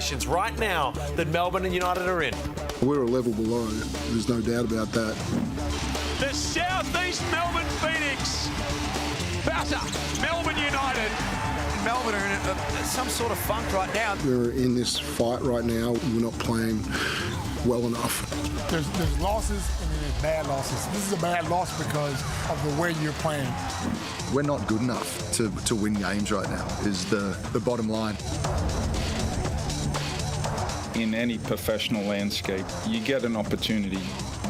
situations right now that Melbourne and United are in. We're a level below, there's no doubt about that. The Southeast Melbourne Phoenix batter Melbourne United. Melbourne are in some sort of funk right now. We're in this fight right now. We're not playing well enough. There's losses and then there's bad losses. This is a bad loss because of the way you're playing. We're not good enough to win games right now, is the bottom line. In any professional landscape, you get an opportunity.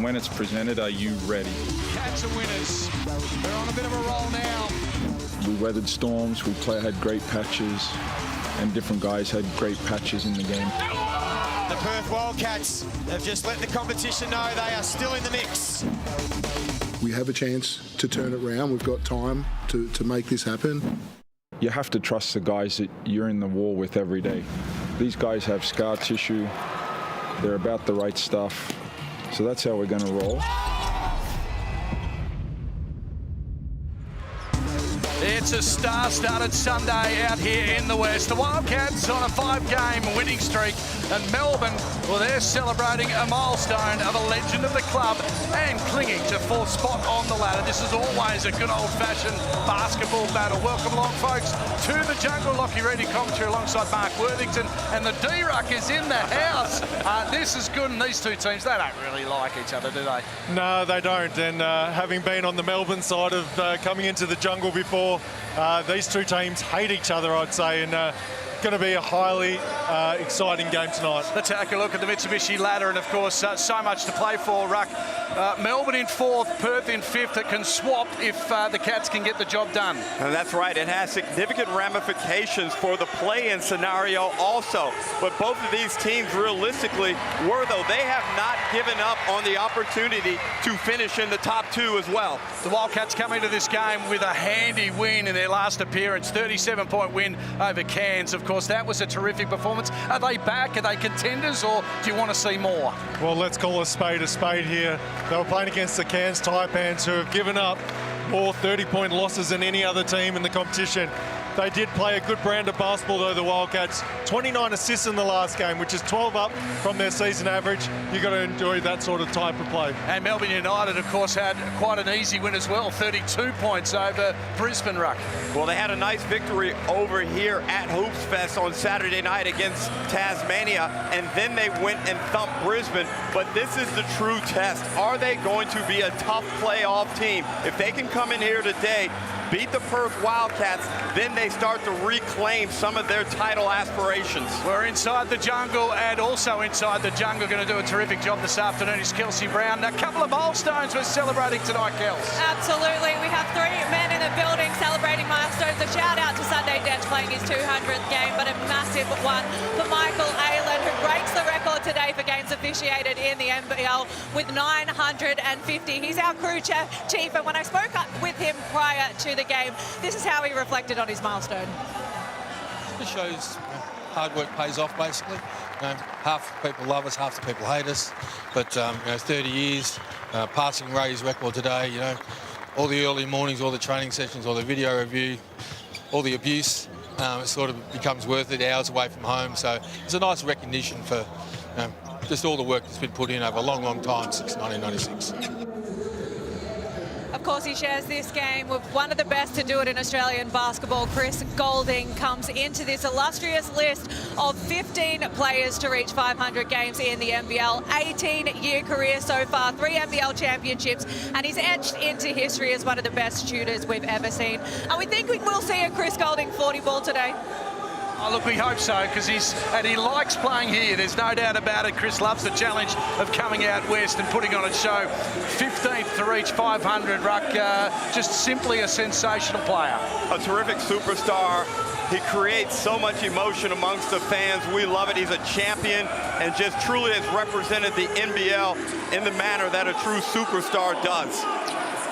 When it's presented, are you ready? Cats are winners. They're on a bit of a roll now. We weathered storms, had great patches, and different guys had great patches in the game. The Perth Wildcats have just let the competition know they are still in the mix. We have a chance to turn it around. We've got time to make this happen. You have to trust the guys that you're in the war with every day. These guys have scar tissue. They're about the right stuff. So that's how we're going to roll. It's a star-studded Sunday out here in the West. The Wildcats on a 5-game winning streak, and Melbourne, well, they're celebrating a milestone of a legend of the club and clinging to fourth spot on the ladder. This is always a good old-fashioned basketball battle. Welcome along, folks, to the Jungle. Lockie Reedy commentary alongside Mark Worthington, and the D-Ruck is in the house. This is good, and these two teams, they don't really like each other, do they? No, they don't, and having been on the Melbourne side of coming into the Jungle before, these two teams hate each other, I'd say, and going to be a highly exciting game tonight. Let's take a look at the Mitsubishi ladder, and of course, so much to play for, Ruck. Melbourne in 4th, Perth in 5th. It can swap if the Cats can get the job done. And that's right. It has significant ramifications for the play-in scenario also. But both of these teams realistically they have not given up on the opportunity to finish in the top 2 as well. The Wildcats come into this game with a handy win in their last appearance, 37-point win over Cairns. Of course, that was a terrific performance. Are they back? Are they contenders, or do you want to see more? Well, let's call a spade here. They were playing against the Cairns Taipans, who have given up more 30-point losses than any other team in the competition. They did play a good brand of basketball, though, the Wildcats. 29 assists in the last game, which is 12 up from their season average. You've got to enjoy that sort of type of play. And Melbourne United, of course, had quite an easy win as well, 32 points over Brisbane, Ruck. Well, they had a nice victory over here at Hoops Fest on Saturday night against Tasmania, and then they went and thumped Brisbane. But this is the true test. Are they going to be a tough playoff team? If they can come in here today, beat the Perth Wildcats, then they start to reclaim some of their title aspirations. We're inside the Jungle, and also inside the Jungle, going to do a terrific job this afternoon is Kelsey Brown. A couple of milestones we're celebrating tonight, Kels. Absolutely. We have 3 men in the building celebrating milestones. A shout out to Sunday Dent playing his 200th game, but a massive one for Michael Aylan, who breaks the record today for games officiated in the NBL with 950. He's our crew chief, and when I spoke up with him prior to the game, this is how he reflected on his milestone. It shows hard work pays off, basically. Half the people love us, half the people hate us. But 30 years, passing Ray's record today, all the early mornings, all the training sessions, all the video review, all the abuse, it sort of becomes worth it, hours away from home. So it's a nice recognition for just all the work that's been put in over a long, long time since 1996. Of course, he shares this game with one of the best to do it in Australian basketball. Chris Goulding comes into this illustrious list of 15 players to reach 500 games in the NBL. 18-year career so far, 3 NBL championships, and he's etched into history as one of the best shooters we've ever seen. And we think we will see a Chris Goulding 40 ball today. Oh, look, we hope so, because he likes playing here. There's no doubt about it. Chris loves the challenge of coming out west and putting on a show. 15th to reach 500, Ruck. Just simply a sensational player. A terrific superstar. He creates so much emotion amongst the fans. We love it. He's a champion and just truly has represented the NBL in the manner that a true superstar does.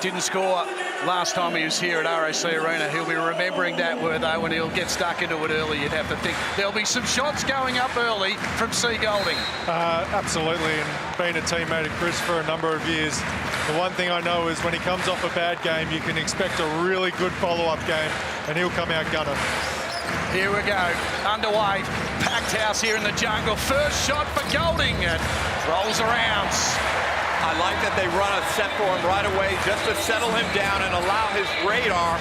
Didn't score last time he was here at RAC Arena. He'll be remembering that, though, when he'll get stuck into it early. You'd have to think there'll be some shots going up early from C. Goulding. Absolutely, and being a teammate of Chris for a number of years, the one thing I know is when he comes off a bad game, you can expect a really good follow-up game, and he'll come out gunner. Here we go, underway, packed packed house here in the jungle. First shot for Golding, and rolls around. I like that they run a set for him right away just to settle him down and allow his radar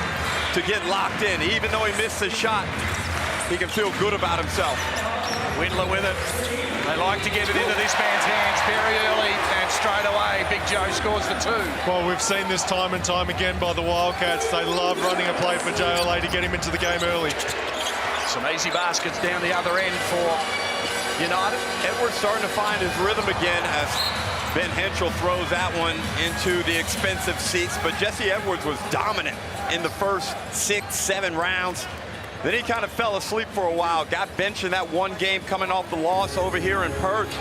to get locked in. Even though he missed the shot, he can feel good about himself. Windler with it. They like to get it into this man's hands very early, and straight away, Big Joe scores for 2. Well, we've seen this time and time again by the Wildcats. They love running a play for JLA to get him into the game early. Some easy baskets down the other end for United. Edwards starting to find his rhythm again as Ben Henschel throws that one into the expensive seats, but Jesse Edwards was dominant in the first 6-7 rounds. Then he kind of fell asleep for a while, got benched in that one game coming off the loss over here in Perth.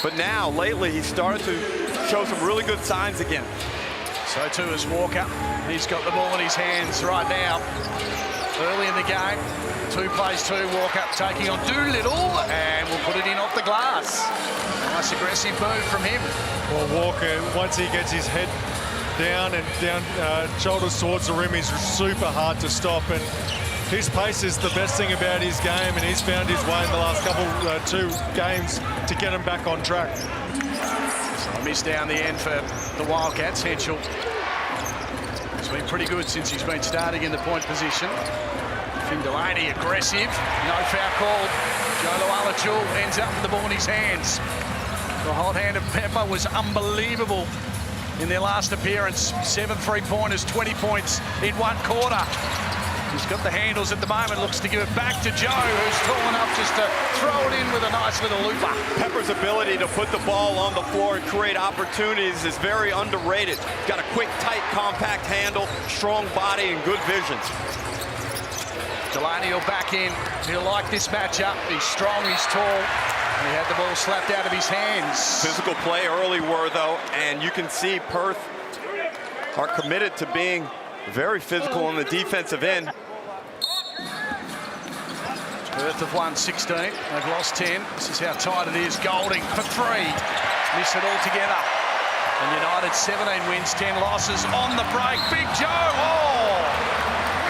But now, lately, he started to show some really good signs again. So too is Walker. He's got the ball in his hands right now. Early in the game, 2 plays 2, Walker taking on Doolittle, and we'll put it in off the glass. Nice aggressive move from him. Well, Walker, once he gets his head down and shoulders towards the rim, he's super hard to stop, and his pace is the best thing about his game, and he's found his way in the last couple 2 games to get him back on track. So a miss down the end for the Wildcats. Henschel has been pretty good since he's been starting in the point position. Finn Delaney aggressive, no foul called. Joe Lualachul ends up with the ball in his hands. The hot hand of Pepper was unbelievable in their last appearance. 7 3-pointers, 20 points in 1 quarter. He's got the handles at the moment, looks to give it back to Joe, who's tall enough just to throw it in with a nice little looper. Pepper's ability to put the ball on the floor and create opportunities is very underrated. Got a quick, tight, compact handle, strong body, and good vision. Delaney will back in. He'll like this matchup. He's strong, he's tall. He had the ball slapped out of his hands. Physical play early were, though, and you can see Perth are committed to being very physical on the defensive end. Perth have won 16. They've lost 10. This is how tight it is. Golding for 3. Miss it altogether. And United 17 wins, 10 losses on the break. Big Joe. Oh!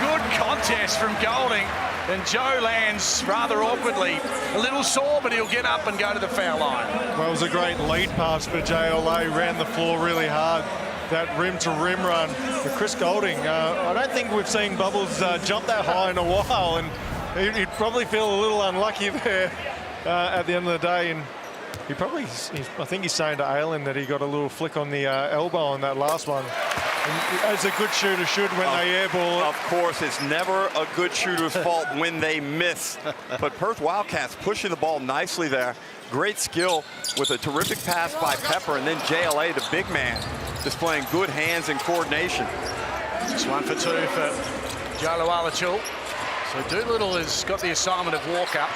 Good contest from Golding. And Joe lands rather awkwardly. A little sore, but he'll get up and go to the foul line. Well, it was a great lead pass for JLA. Ran the floor really hard. That rim-to-rim run for Chris Golding. I don't think we've seen Bubbles jump that high in a while, and he'd probably feel a little unlucky there at the end of the day. And he probably, I think he's saying to Aylin that he got a little flick on the elbow on that last one. And as a good shooter should when they airball. Of course, it's never a good shooter's fault when they miss. But Perth Wildcats pushing the ball nicely there. Great skill with a terrific pass by Pepper, and then JLA, the big man, displaying good hands and coordination. Just 1 for 2 for Joe Lualachul. So Doolittle has got the assignment of Walker.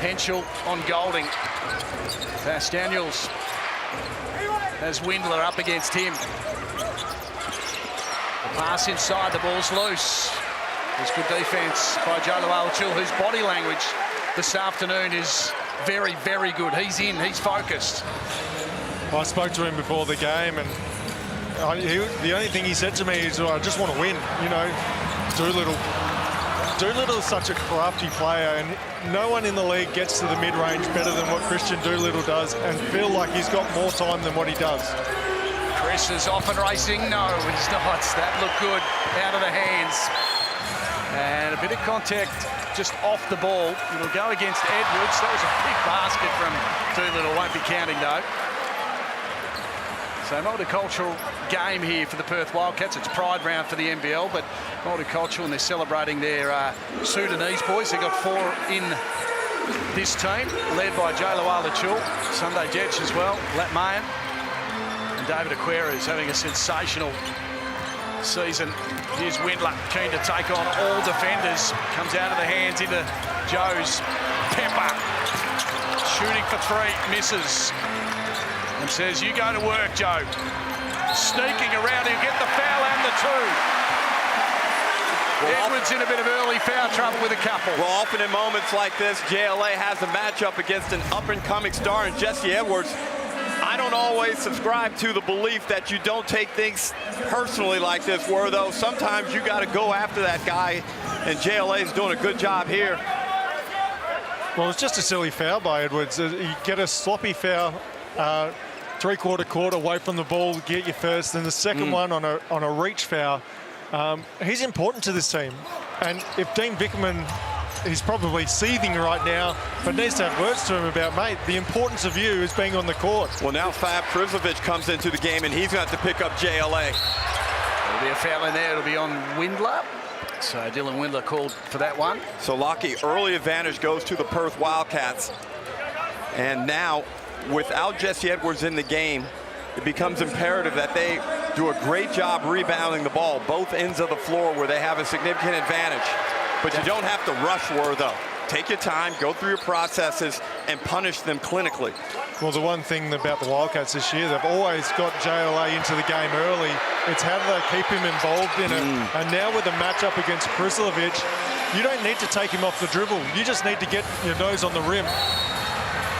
Henschel on Golding. Bass Daniels has Windler up against him. The pass inside, the ball's loose. There's good defense by Joe Lualachul, whose body language this afternoon is very, very good. He's in, he's focused. I spoke to him before the game, and the only thing he said to me is, I just want to win, you know. Doolittle is such a crafty player, and no one in the league gets to the mid-range better than what Christian Doolittle does, and feel like he's got more time than what he does. Chris is off and racing. No, he's not. That looked good out of the hands. And a bit of contact just off the ball. It'll go against Edwards. That was a big basket from Doolittle. Won't be counting, though. So multicultural game here for the Perth Wildcats. It's Pride round for the NBL, but multicultural, and they're celebrating their Sudanese boys. They got 4 in this team, led by Joe Lualachul, Sunday Jets as well, Lat Mayan, and David Aquera, who's having a sensational season. Here's Windler, keen to take on all defenders. Comes out of the hands into Joe's. Pepper shooting for 3, misses. And says, you go to work, Joe. Sneaking around, he'll get the foul and the 2. Well, Edwards in a bit of early foul trouble with a couple. Well, often in moments like this, JLA has a matchup against an up-and-coming star in Jesse Edwards. I don't always subscribe to the belief that you don't take things personally like this, where though sometimes you got to go after that guy, and JLA is doing a good job here. Well, it's just a silly foul by Edwards. You get a sloppy foul, three-quarter court away from the ball, get your first, and the second one on a reach foul. He's important to this team. And if Dean Vickerman, he's probably seething right now, but needs to have words to him about, mate, the importance of you is being on the court. Well, now Fab Krizlovic comes into the game, and he's going to have to pick up JLA. There'll be a foul in there. It'll be on Windler. So Dylan Windler called for that one. So Lockie, early advantage goes to the Perth Wildcats. And now, without Jesse Edwards in the game, it becomes imperative that they do a great job rebounding the ball, both ends of the floor where they have a significant advantage. But you don't have to rush though. Take your time, go through your processes, and punish them clinically. Well, the one thing about the Wildcats this year, they've always got JLA into the game early. It's how do they keep him involved in it. And now with the matchup against Krizlovic, you don't need to take him off the dribble. You just need to get your nose on the rim.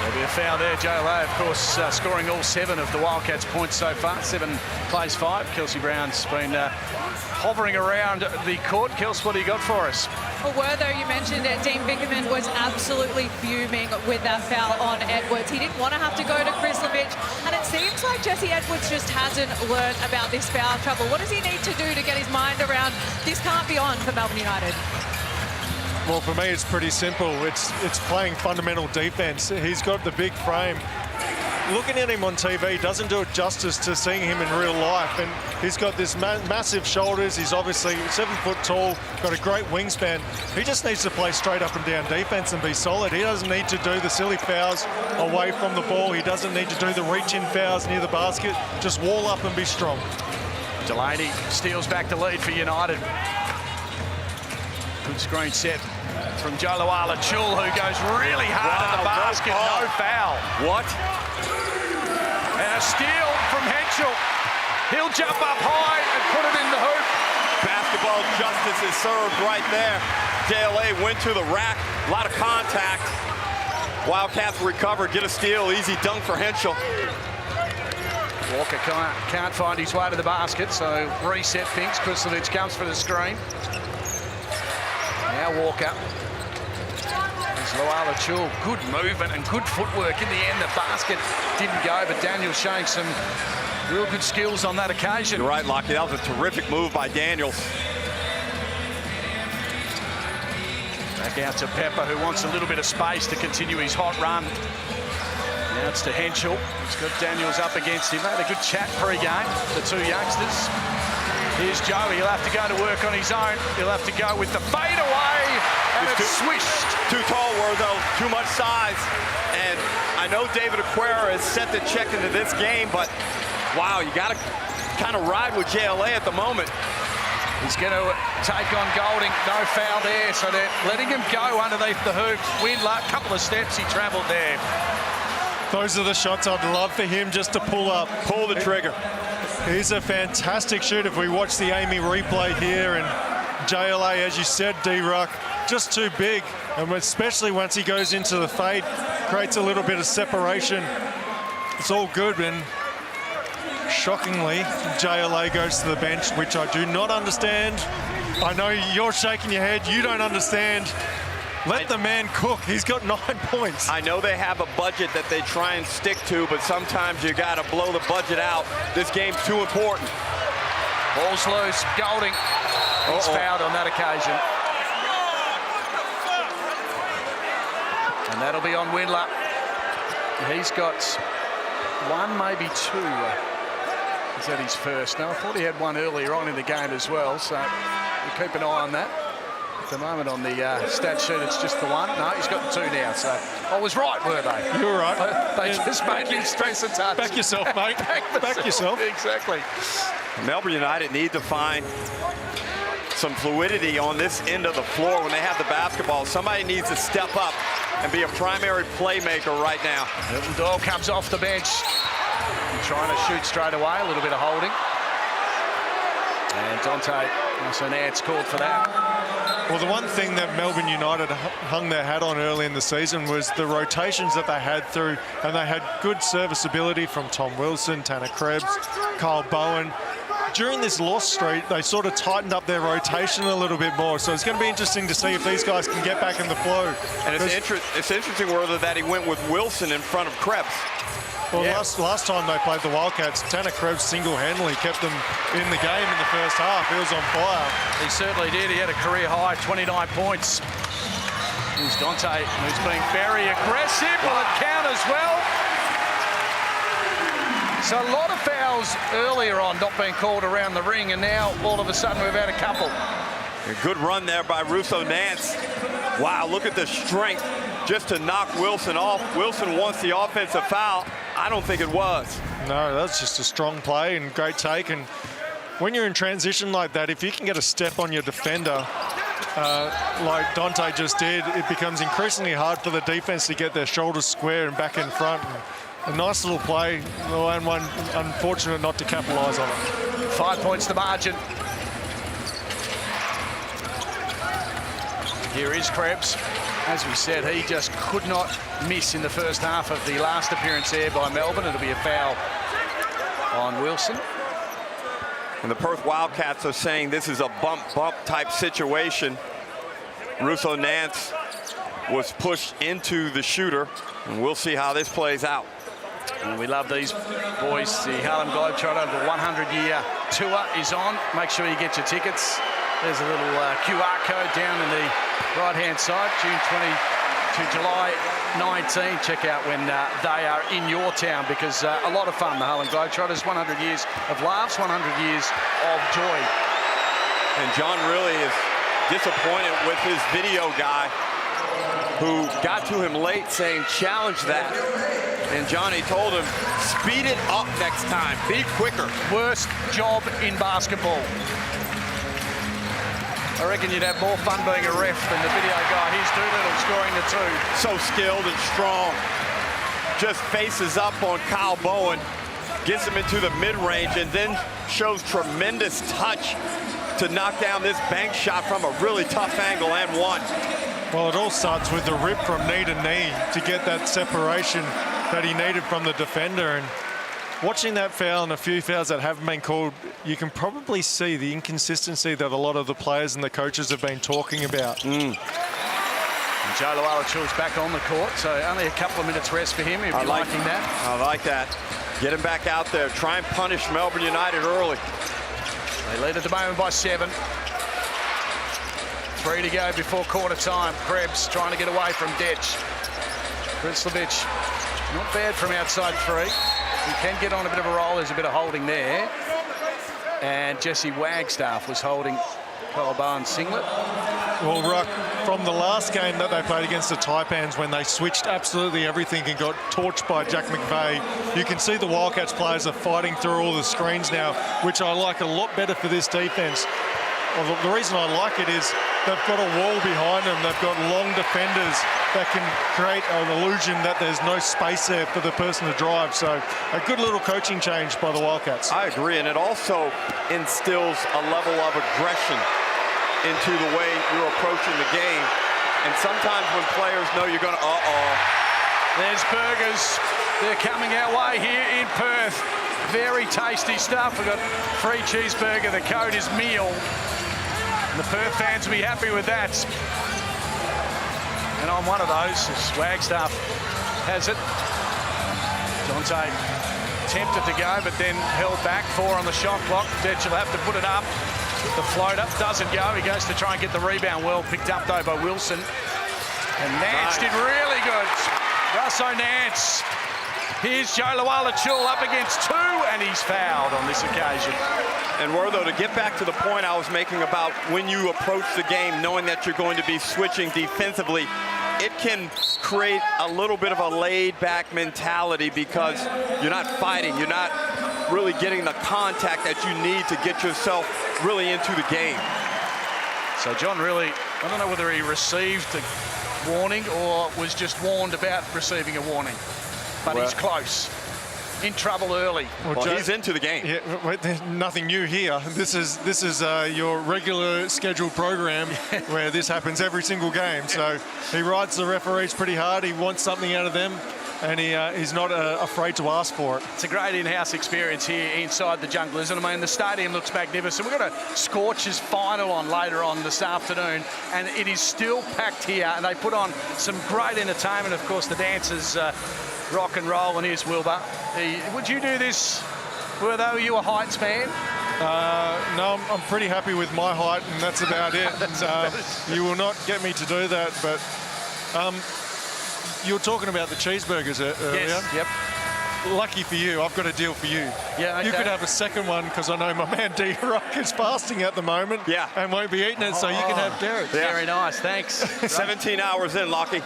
There'll be a foul there. JLA, of course, scoring all 7 of the Wildcats' points so far. 7 plays 5. Kelsey Brown's been hovering around the court. Kels, what do you got for us? Well, Wertho, you mentioned it. Dean Vickerman was absolutely fuming with that foul on Edwards. He didn't want to have to go to Krizlovic, and it seems like Jesse Edwards just hasn't learned about this foul trouble. What does he need to do to get his mind around this can't be on for Melbourne United? Well, for me, it's pretty simple. It's playing fundamental defense. He's got the big frame. Looking at him on TV doesn't do it justice to seeing him in real life. And he's got this massive shoulders. He's obviously 7 foot tall, got a great wingspan. He just needs to play straight up and down defense and be solid. He doesn't need to do the silly fouls away from the ball. He doesn't need to do the reach-in fouls near the basket. Just wall up and be strong. Delaney steals back the lead for United. Good screen set from Joloala Chul, who goes really hard at the basket. No foul. What? And a steal from Henschel. He'll jump up high and put it in the hoop. Basketball justice is served right there. JLA went to the rack. A lot of contact. Wildcats recover, get a steal. Easy dunk for Henschel. Walker can't find his way to the basket, so reset things. Krizlovic comes for the screen. Now Walker. Loala Chul, good movement and good footwork. In the end, the basket didn't go, but Daniel's showing some real good skills on that occasion. You're right, Lockie. That was a terrific move by Daniels. Back out to Pepper, who wants a little bit of space to continue his hot run. Now it's to Henschel. He's got Daniels up against him. They had a good chat pre-game, the two youngsters. Here's Joey. He'll have to go to work on his own. He'll have to go with the fadeaway, and it's swished. Too tall, though. Too much size. And I know David Aquera is set to check into this game, but wow, you got to kind of ride with JLA at the moment. He's going to take on Golding. No foul there, so they're letting him go underneath the hoop. Windler, a couple of steps, he travelled there. Those are the shots I'd love for him just to pull up. Pull the trigger. He's a fantastic shooter. If we watch the Amy replay here, and JLA, as you said, D-Ruck, just too big. And especially once he goes into the fade, creates a little bit of separation. It's all good, and shockingly, JLA goes to the bench, which I do not understand. I know you're shaking your head. You don't understand. Let the man cook. He's got 9 points. I know they have a budget that they try and stick to, but sometimes you got to blow the budget out. This game's too important. Ball's loose. Golding. He's fouled on that occasion. And that'll be on Windler. He's got 1, maybe 2. Is that his first? No, I thought he had 1 earlier on in the game as well, so we'll keep an eye on that. At the moment on the stat sheet, it's just the 1. No, he's got 2 now, so I was right, were they? You were right. They just made me stress and touch. Back yourself, mate. Back yourself. Exactly. Melbourne United need to find some fluidity on this end of the floor when they have the basketball. Somebody needs to step up and be a primary playmaker right now. Milton Doyle comes off the bench. Trying to shoot straight away, a little bit of holding. And Dante Nance called for that. Well, the one thing that Melbourne United hung their hat on early in the season was the rotations that they had through, and they had good serviceability from Tom Wilson, Tanner Krebs, Kyle Bowen. during this loss streak, they sort of tightened up their rotation a little bit more. So it's going to be interesting to see if these guys can get back in the flow. And it's interesting, Werther, that he went with Wilson in front of Krebs. Well, last time they played the Wildcats, Tanner Krebs single-handedly kept them in the game in the first half. He was on fire. He certainly did. He had a career high, 29 points. Here's Dante, who's being very aggressive. Will it count as well? So a lot of fouls earlier on not being called around the ring, and now all of a sudden we've had a couple. A good run there by Russo Nance. Wow, look at the strength just to knock Wilson off. Wilson wants the offensive foul. I don't think it was. No, that's just a strong play and great take. And when you're in transition like that, if you can get a step on your defender, like Dante just did, it becomes increasingly hard for the defense to get their shoulders square and back in front. And a nice little play, and one unfortunate not to capitalize on it. 5 points the margin. Here is Krebs. As we said, he just could not miss in the first half of the last appearance there by Melbourne. It'll be a foul on Wilson. And the Perth Wildcats are saying this is a bump type situation. Russo Nance was pushed into the shooter, and we'll see how this plays out. And we love these boys. The Harlem Globetrotter, the 100-year tour is on. Make sure you get your tickets. There's a little QR code down in the right-hand side, June 20 to July 19. Check out when they are in your town, because a lot of fun, the Harlem Globetrotters. 100 years of laughs, 100 years of joy. And John really is disappointed with his video guy, who got to him late saying, challenge that. And Johnny told him, speed it up next time, be quicker. Worst job in basketball. I reckon you'd have more fun being a ref than the video guy. Here's Doolittle scoring the two. So skilled and strong. Just faces up on Kyle Bowen, gets him into the mid-range, and then shows tremendous touch to knock down this bank shot from a really tough angle and one. Well, it all starts with the rip from knee to knee to get that separation that he needed from the defender. And watching that foul and a few fouls that haven't been called, you can probably see the inconsistency that a lot of the players and the coaches have been talking about. And Joe Luala-Chill's back on the court, so only a couple of minutes rest for him. He'll be liking that. I like that. Get him back out there. Try and punish Melbourne United early. They lead at the moment by 7. 3 to go before quarter time. Krebs trying to get away from Detch. Krislovic, not bad from outside 3. He can get on a bit of a roll. There's a bit of holding there. And Jesse Wagstaff was holding Kyle Bowen's singlet. Well, Ruck, from the last game that they played against the Taipans, when they switched absolutely everything and got torched by Jack McVeigh, you can see the Wildcats players are fighting through all the screens now, which I like a lot better for this defense. Well, the reason I like it is they've got a wall behind them. They've got long defenders that can create an illusion that there's no space there for the person to drive. So a good little coaching change by the Wildcats. I agree, and it also instills a level of aggression into the way you're approaching the game. And sometimes when players know you're going to, There's burgers. They're coming our way here in Perth. Very tasty stuff. We've got free cheeseburger. The code is meal. And the Perth fans will be happy with that. And I'm one of those, as Wagstaff has it. Dante tempted to go, but then held back. 4 on the shot clock. Detch will have to put it up. The floater doesn't go. He goes to try and get the rebound. Well picked up, though, by Wilson. And Nance did really good. Russo Nance. Here's Joe Luala-Chill up against 2, and he's fouled on this occasion. And Wertho, to get back to the point I was making about when you approach the game, knowing that you're going to be switching defensively, it can create a little bit of a laid-back mentality because you're not fighting. You're not really getting the contact that you need to get yourself really into the game. So John really, I don't know whether he received a warning or was just warned about receiving a warning. But he's close. In trouble early. Well, he's into the game. Yeah, wait, there's nothing new here. This is your regular scheduled program where this happens every single game. So he rides the referees pretty hard. He wants something out of them. and he's not afraid to ask for it. It's a great in-house experience here inside the jungle, isn't it? I mean, the stadium looks magnificent. We've got a Scorchers final on later on this afternoon, and it is still packed here, and they put on some great entertainment. Of course, the dancers rock and roll, and here's Wilbur. Would you do this, were you a Heights fan? No, I'm pretty happy with my height, and that's about it. You will not get me to do that, but you were talking about the cheeseburgers earlier. Yes, yep. Lucky for you, I've got a deal for you. Yeah, okay. You could have a second one, because I know my man D-Rock is fasting at the moment, and won't be eating it, so you can have Derek. Yeah. Very nice, thanks. 17 hours in, Lockie.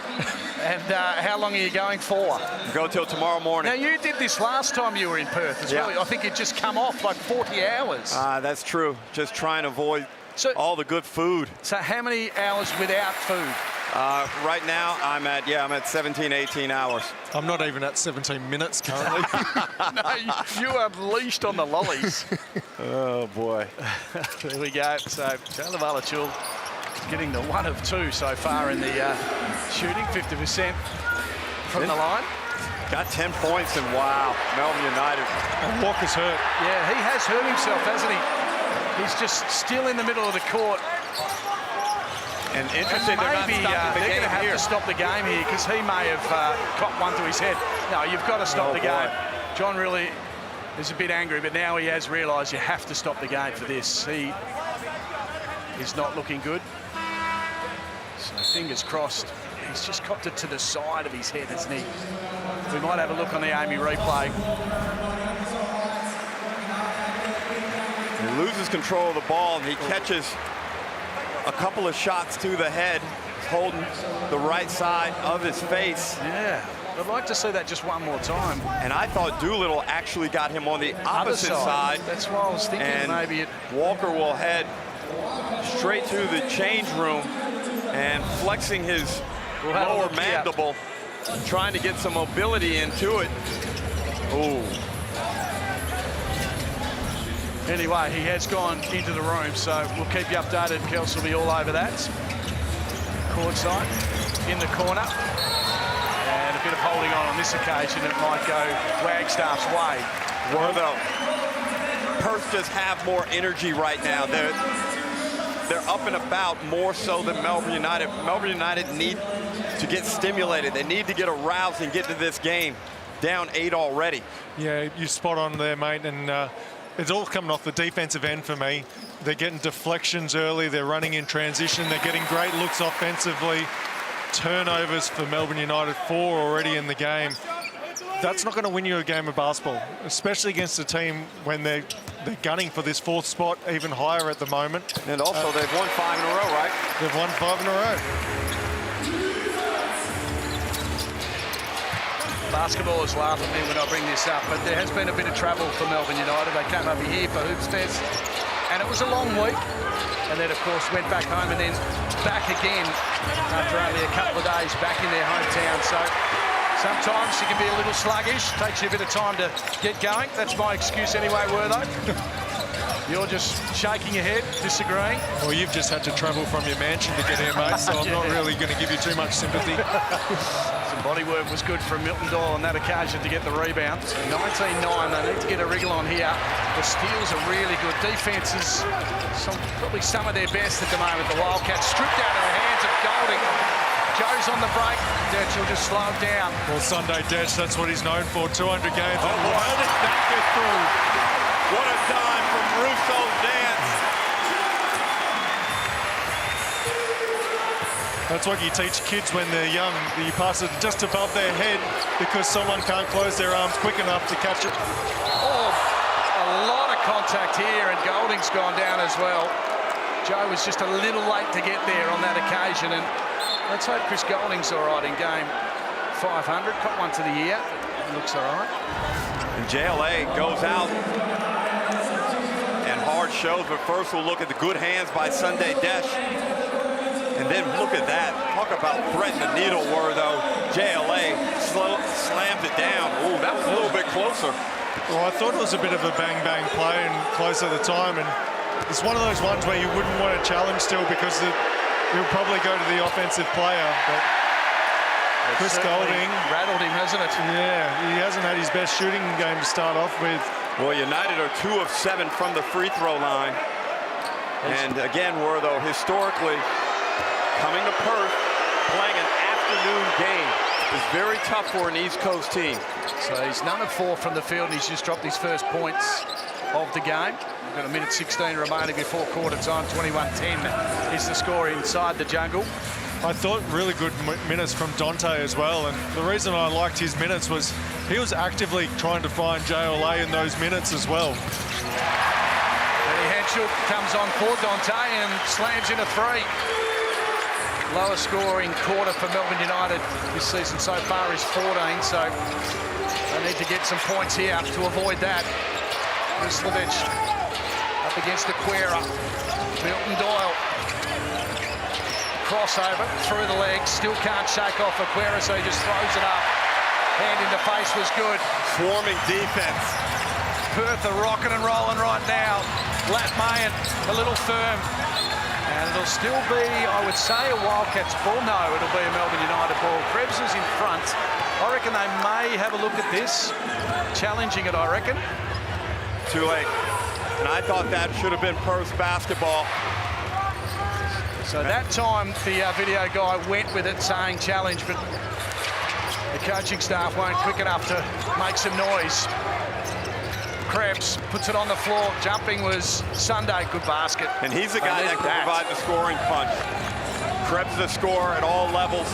And how long are you going for? Go till tomorrow morning. Now, you did this last time you were in Perth as well. I think you'd just come off like 40 hours. That's true. Just trying to avoid all the good food. So how many hours without food? Right now, I'm at 17, 18 hours. I'm not even at 17 minutes currently. No, you are unleashed on the lollies. Oh, boy. There we go. So, Multicultural getting the 1 of 2 so far in the shooting, 50% from the line. Got 10 points, and wow, Melbourne United. And Walker's hurt. Yeah, he has hurt himself, hasn't he? He's just still in the middle of the court. And interesting, they're not stopping the they're game going to have here. to stop the game here, because he may have copped one to his head. No, you've got to stop the game. John really is a bit angry, but now he has realised you have to stop the game for this. He is not looking good. So fingers crossed. He's just copped it to the side of his head, hasn't he? We might have a look on the Amy replay. He loses control of the ball, and he catches a couple of shots to the head, holding the right side of his face. Yeah, I'd like to see that just one more time. And I thought Doolittle actually got him on the opposite side. That's why I was thinking and maybe Walker will head straight to the change room and flexing his lower mandible, trying to get some mobility into it. Ooh. Anyway, he has gone into the room, so we'll keep you updated. Kels will be all over that. Courtside, in the corner. And a bit of holding on this occasion. It might go Wagstaff's way. Although Perth just have more energy right now. They're up and about more so than Melbourne United. Melbourne United need to get stimulated. They need to get aroused and get to this game. Down 8 already. Yeah, you're spot on there, mate. And it's all coming off the defensive end for me. They're getting deflections early. They're running in transition. They're getting great looks offensively. Turnovers for Melbourne United, 4 already in the game. That's not going to win you a game of basketball, especially against a team when they're gunning for this 4th spot, even higher at the moment. And also, they've won 5 in a row, right? They've won 5 in a row. Basketballers laugh at me when I bring this up, but there has been a bit of travel for Melbourne United. They came over here for Hoops Fest, and it was a long week. And then, of course, went back home and then back again after only a couple of days back in their hometown. So sometimes you can be a little sluggish, takes you a bit of time to get going. That's my excuse anyway, Wortho. You're just shaking your head, disagreeing. Well, you've just had to travel from your mansion to get here, mate, so I'm not really going to give you too much sympathy. Some body work was good from Milton Doyle on that occasion to get the rebound. 19-9, they need to get a wriggle on here. The steals are really good. Defense is probably some of their best at the moment. The Wildcats stripped out of the hands of Golding. Joe's on the break. Detch will just slow him down. Well, Sunday Detch, that's what he's known for. 200 games. Oh, how did that get through? What a dime from Russo's dance. That's what you teach kids when they're young. You pass it just above their head because someone can't close their arms quick enough to catch it. Oh, a lot of contact here, and Golding's gone down as well. Joe was just a little late to get there on that occasion, and let's hope Chris Golding's all right in game 500. Caught one to the ear. Looks all right. And JLA goes out and hard shows, but first we'll look at the good hands by Sunday Desh. And then look at that. Talk about threading the needle, though. JLA slams it down. Ooh, that was a little bit closer. Well, I thought it was a bit of a bang-bang play and close at the time. And it's one of those ones where you wouldn't want to challenge still because you'll probably go to the offensive player. But Chris Golding rattled him, hasn't it? Yeah, he hasn't had his best shooting game to start off with. Well, United are 2 of 7 from the free throw line. And again, we're though historically coming to Perth, playing an afternoon game is very tough for an East Coast team. So he's none of 4 from the field, and he's just dropped his first points of the game. We've got a minute 16 remaining before quarter time. 21-10 is the score inside the jungle. I thought really good minutes from Dante as well, and the reason I liked his minutes was he was actively trying to find JLA in those minutes as well. Benny Henschel comes on for Dante and slams in a 3. Lowest scoring quarter for Melbourne United this season so far is 14, so they need to get some points here to avoid that. Rislovic up against Aquera. Milton Doyle. Crossover through the legs, still can't shake off Aquera, so he just throws it up. Hand in the face was good. Swarming defense. Perth are rocking and rolling right now. Lat Mayan a little firm. And it'll still be, I would say, a Wildcats ball. No, it'll be a Melbourne United ball. Krebs is in front. I reckon they may have a look at this. Challenging it, I reckon. Too late. And I thought that should have been Perth's basketball. So that time, the video guy went with it saying challenge, but the coaching staff weren't quick enough to make some noise. Krebs puts it on the floor. Jumping was Sunday. Good basket. And he's the guy that can provide the scoring punch. Krebs the scorer at all levels.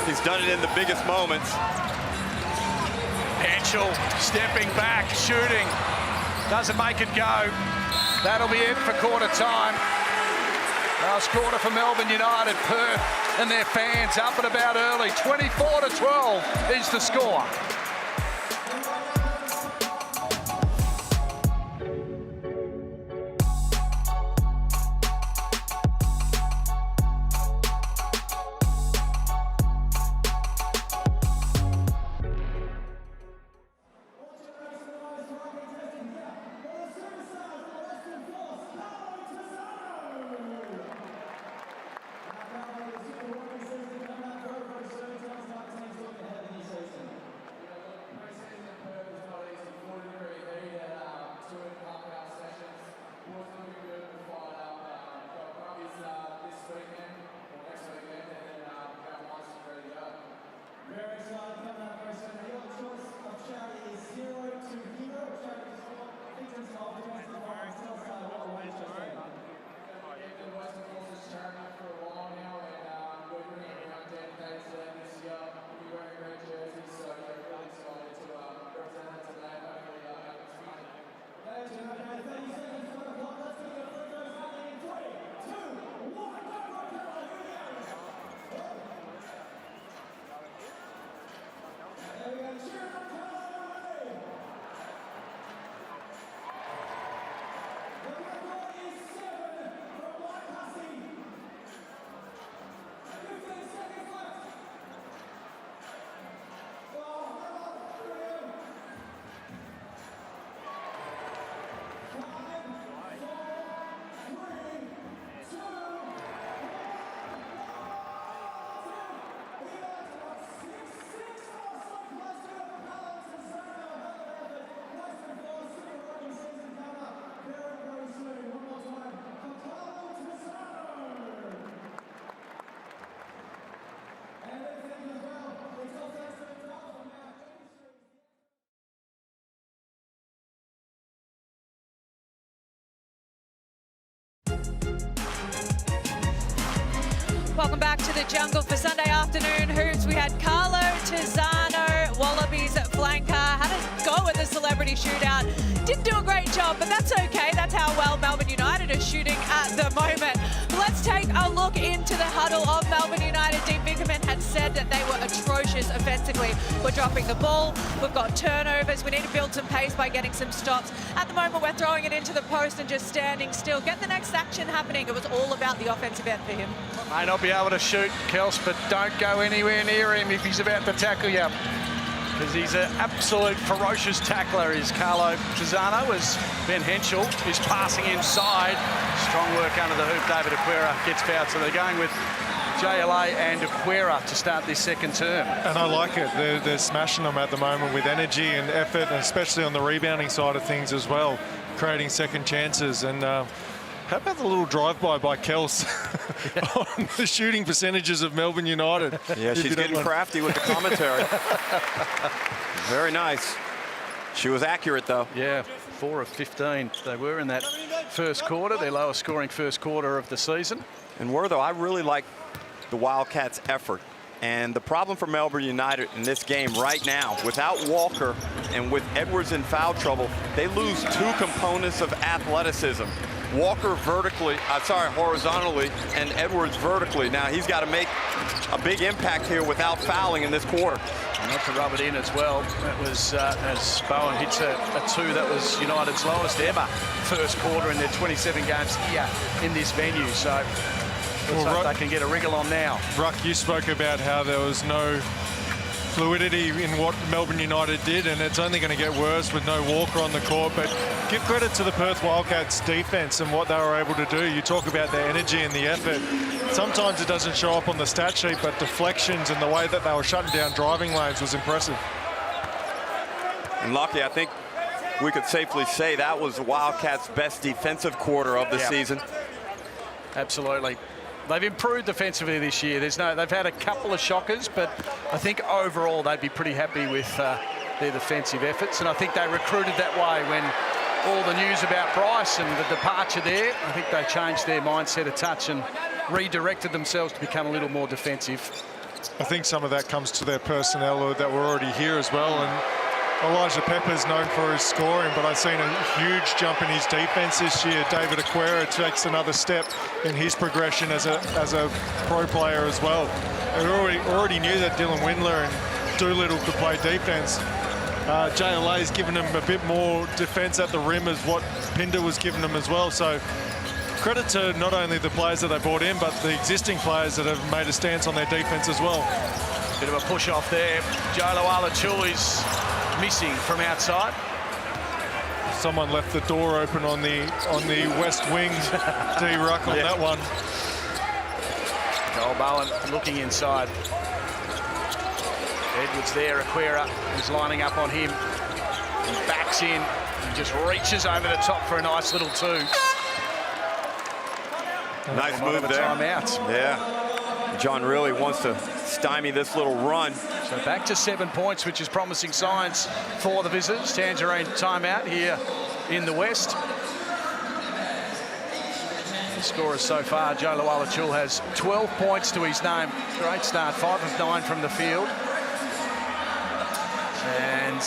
He's done it in the biggest moments. Henschel stepping back, shooting. Doesn't make it go. That'll be it for quarter time. Last quarter for Melbourne United. Perth and their fans up and about early. 24-12 is the score. Welcome back to the jungle for Sunday afternoon hoops. We had Carlo Tizzano, Wallabies flanker, had a go at the celebrity shootout. Didn't do a great job, but that's okay. That's how well Melbourne United are shooting at the moment. Let's take a look into the huddle of Melbourne United. Dean Vickerman had said that they were atrocious offensively. We're dropping the ball. We've got turnovers. We need to build some pace by getting some stops. At the moment, we're throwing it into the post and just standing still. Get the next action happening. It was all about the offensive end for him. May not be able to shoot, Kels, but don't go anywhere near him if he's about to tackle you. Because he's an absolute ferocious tackler, is Carlo Tizzano, as Ben Henschel is passing inside. Strong work under the hoop. David Aquera gets fouled, so they're going with JLA and Aquera to start this second term. And I like it. They're smashing them at the moment with energy and effort, and especially on the rebounding side of things as well, creating second chances. And how about the little drive-by by Kels on the shooting percentages of Melbourne United? Yeah, she's getting crafty with the commentary. Very nice. She was accurate, though. Yeah, 4 of 15 they were in that first quarter, their lowest scoring first quarter of the season. And though I really like the Wildcats' effort. And the problem for Melbourne United in this game right now, without Walker and with Edwards in foul trouble, they lose 2 components of athleticism. Walker horizontally, and Edwards vertically. Now he's got to make a big impact here without fouling in this quarter. And not to rub it in as well, that was, as Bowen hits a 2, that was United's lowest ever first quarter in their 27 games here in this venue. So let's hope they can get a wriggle on now. Ruck, you spoke about how there was no fluidity in what Melbourne United did, and it's only going to get worse with no Walker on the court. But give credit to the Perth Wildcats defense and what they were able to do. You talk about their energy and the effort. Sometimes it doesn't show up on the stat sheet, but deflections and the way that they were shutting down driving lanes was impressive. And Lockie, I think we could safely say that was the Wildcats' best defensive quarter of the season. Absolutely. They've improved defensively this year. They've had a couple of shockers, but I think overall they'd be pretty happy with their defensive efforts. And I think they recruited that way when all the news about Bryce and the departure there. I think they changed their mindset a touch and redirected themselves to become a little more defensive. I think some of that comes to their personnel that were already here as well. And Elijah Pepper's known for his scoring, but I've seen a huge jump in his defense this year. David Aquera takes another step in his progression as a pro player as well. We already knew that Dylan Windler and Doolittle could play defense. JLA's given him a bit more defense at the rim as what Pinder was giving them as well. So credit to not only the players that they brought in, but the existing players that have made a stance on their defense as well. Bit of a push off there. Jolawala-Chul is missing from outside. Someone left the door open on the west wing. D-Ruck on that one. Joel Bowen looking inside. Edwards there, Aquera is lining up on him. He backs in and just reaches over the top for a nice little 2. Nice move there. Timeout. Yeah. John really wants to stymie this little run. So back to 7 points, which is promising signs for the visitors. Tangerine timeout here in the West. The scorers so far, Jolawala-Chul has 12 points to his name. Great start, 5 of 9 from the field. And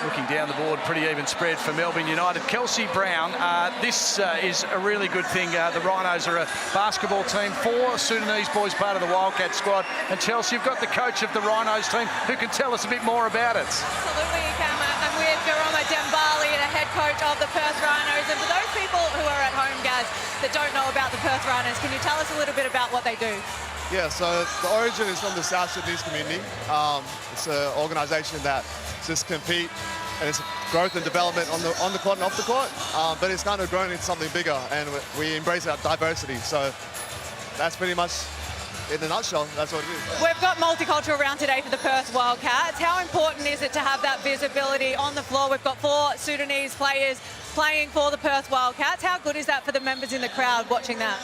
looking down the board, pretty even spread for Melbourne United. Kelsey Brown, this is a really good thing. The Rhinos are a basketball team, 4 Sudanese boys part of the Wildcat squad. And Chelsea, you've got the coach of the Rhinos team who can tell us a bit more about it. Absolutely, you can. I'm with Garoma Dembali, the head coach of the Perth Rhinos. And for those people who are at home, guys, that don't know about the Perth Rhinos, can you tell us a little bit about what they do? Yeah, so the origin is from the South Sudanese community. It's an organisation that just compete, and it's growth and development on the court and off the court, but it's kind of grown into something bigger, and we embrace our diversity. So that's pretty much, in a nutshell, that's what it is. We've got multicultural round today for the Perth Wildcats. How important is it to have that visibility on the floor? We've got 4 Sudanese players playing for the Perth Wildcats. How good is that for the members in the crowd watching that?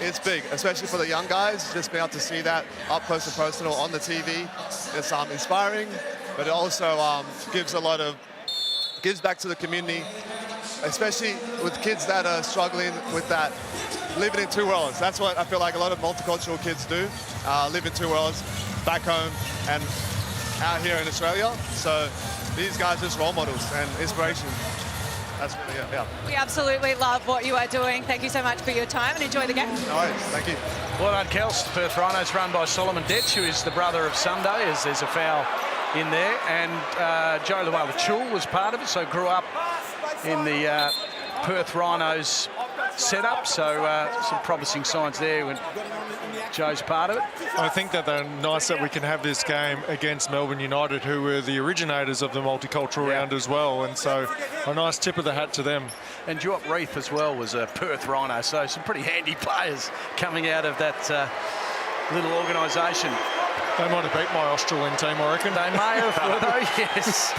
It's big, especially for the young guys. Just being able to see that up close and personal on the TV. It's inspiring, but it also gives back to the community, especially with kids that are struggling with that, living in 2 worlds. That's what I feel like a lot of multicultural kids do, live in 2 worlds, back home and out here in Australia. So these guys are just role models and inspiration. That's really it, yeah. We absolutely love what you are doing. Thank you so much for your time and enjoy the game. No worries, thank you. Well done, Kels. Perth Rhinos run by Solomon Detch, who is the brother of Sunday, as there's a foul in there. And Jolawala-Chul was part of it, so grew up in the Perth Rhinos setup, so some promising signs there when Joe's part of it. I think that they're nice that we can have this game against Melbourne United, who were the originators of the multicultural round as well, and so a nice tip of the hat to them. And Duop Reith as well was a Perth Rhino, so some pretty handy players coming out of that little organisation. They might have beat my Australian team, I reckon. They may have, though, yes.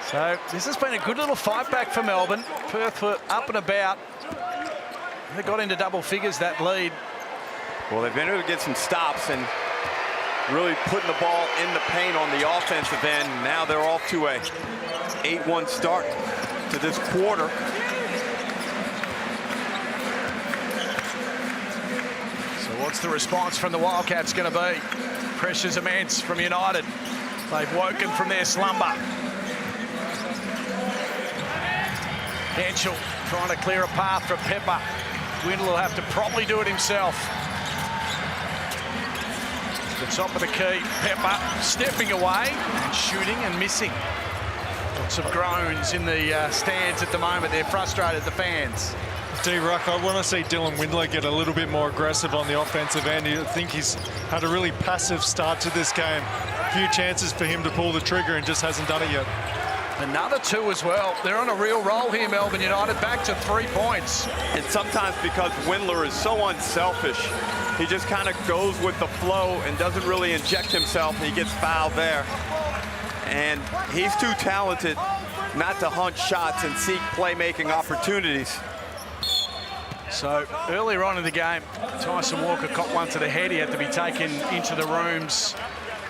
So this has been a good little fight back for Melbourne. Perth were up and about. They got into double figures, that lead. Well, they've been able to get some stops and really putting the ball in the paint on the offensive end. Now they're off to a 8-1 start to this quarter. So what's the response from the Wildcats going to be? Pressure's immense from United. They've woken from their slumber. Henschel trying to clear a path for Pepper. Windle will have to probably do it himself. The top of the key, Pepper stepping away and shooting and missing. Lots of groans in the stands at the moment. They're frustrated, the fans. D-Ruck, I want to see Dylan Windler get a little bit more aggressive on the offensive end. I think he's had a really passive start to this game. A few chances for him to pull the trigger and just hasn't done it yet. Another 2 as well. They're on a real roll here, Melbourne United, back to 3 points. And sometimes because Windler is so unselfish, he just kind of goes with the flow and doesn't really inject himself. He gets fouled there. And he's too talented not to hunt shots and seek playmaking opportunities. So earlier on in the game, Tyson Walker caught one to the head. He had to be taken into the rooms.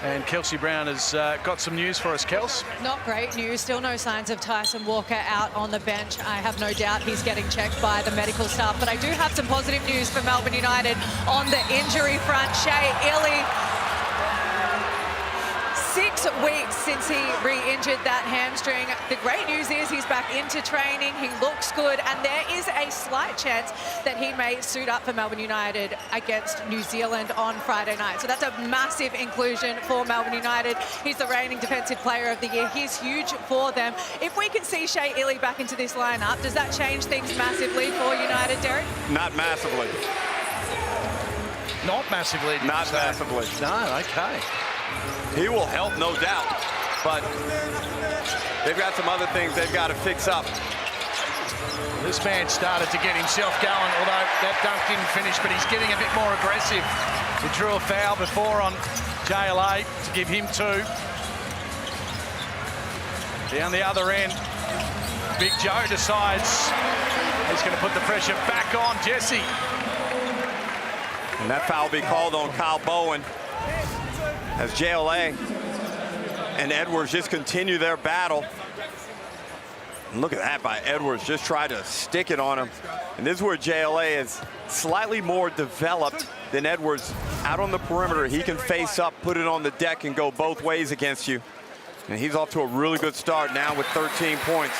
And Kelsey Brown has got some news for us, Kels. Not great news. Still no signs of Tyson Walker out on the bench. I have no doubt he's getting checked by the medical staff. But I do have some positive news for Melbourne United on the injury front. Shea Ili, 6 weeks since he re-injured that hamstring. The great news is he's back into training. He looks good, and there is a slight chance that he may suit up for Melbourne United against New Zealand on Friday night. So that's a massive inclusion for Melbourne United. He's the reigning Defensive Player of the Year. He's huge for them. If we can see Shea Ili back into this lineup, does that change things massively for United, Derek? Not massively. Not massively. Not massively. No, okay. He will help, no doubt, but they've got some other things they've got to fix up. This man started to get himself going, although that dunk didn't finish, but he's getting a bit more aggressive. He drew a foul before on JLA to give him 2. Down the other end, Big Joe decides he's going to put the pressure back on Jesse. And that foul will be called on Kyle Bowen as JLA and Edwards just continue their battle. And look at that by Edwards, just try to stick it on him. And this is where JLA is slightly more developed than Edwards. Out on the perimeter, he can face up, put it on the deck, and go both ways against you. And he's off to a really good start now with 13 points.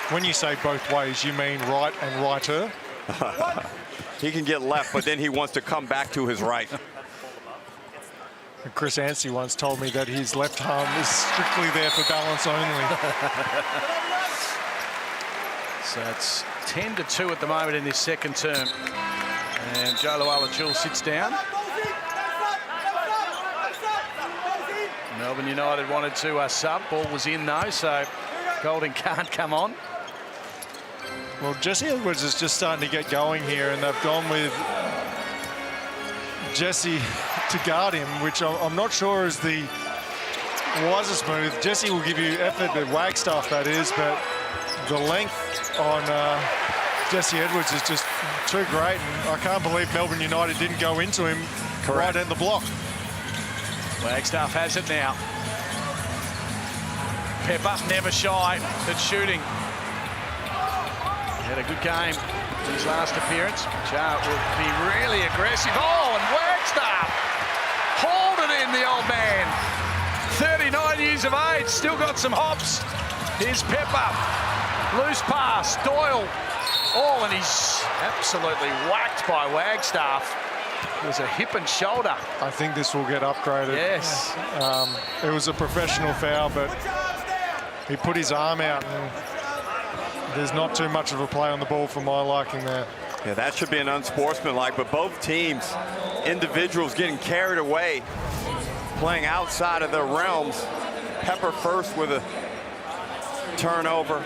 When you say both ways, you mean right and righter? He can get left, but then he wants to come back to his right. Chris Anstey once told me that his left arm is strictly there for balance only. So it's 10-2 at the moment in this second term. And Joe Luala-Chul sits down. Melbourne United wanted to sub. Ball was in though, so Golding can't come on. Well, Jesse Edwards is just starting to get going here, and they've gone with Jesse to guard him, which I'm not sure is the wisest move. Jesse will give you effort at Wagstaff, that is, but the length on Jesse Edwards is just too great. And I can't believe Melbourne United didn't go into him right at the block. Wagstaff has it now. Pepper never shy at shooting. He had a good game in his last appearance. Joe will be really aggressive. Oh, and Wagstaff hauled it in, the old man. 39 years of age, still got some hops. Here's Pepper. Loose pass, Doyle. Oh, and he's absolutely whacked by Wagstaff. It was a hip and shoulder. I think this will get upgraded. Yes. It was a professional foul, but he put his arm out and There's not too much of a play on the ball for my liking there. Yeah, that should be an unsportsmanlike, but both teams, individuals getting carried away, playing outside of their realms. Pepper first with a turnover,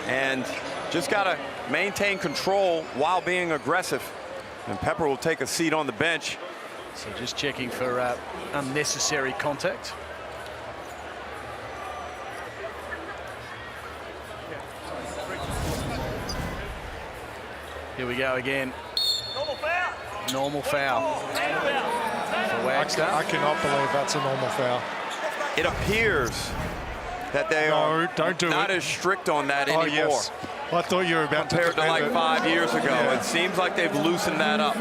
and just got to maintain control while being aggressive. And Pepper will take a seat on the bench. So just checking for unnecessary contact. Here we go again. Normal foul. Normal foul. For Wagstaff. I cannot believe that's a normal foul. It appears that they are not as strict on that anymore. Yes. I thought you were about compared to like 5 years ago. Yeah. It seems like they've loosened that up.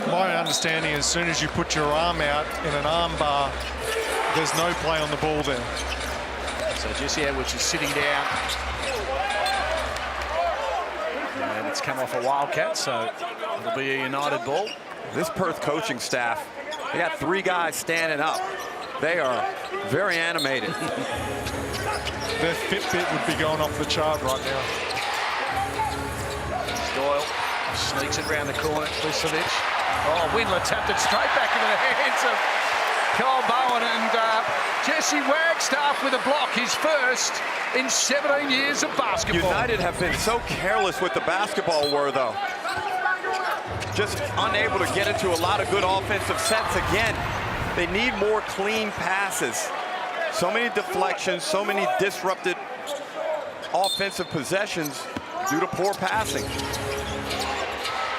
My understanding is as soon as you put your arm out in an arm bar, there's no play on the ball there. So Jesse Edwards is sitting down. And it's come off a Wildcat, so it'll be a United ball. This Perth coaching staff, they got 3 guys standing up. They are very animated. Their Fitbit would be going off the chart right now. Doyle sneaks it round the corner. Klisovic. Oh, Windler tapped it straight back into the hands of Cole Bowen, and Jesse Wagstaff with a block, his first in 17 years of basketball. United have been so careless with the basketball, though. Just unable to get into a lot of good offensive sets again. They need more clean passes. So many deflections, so many disrupted offensive possessions due to poor passing.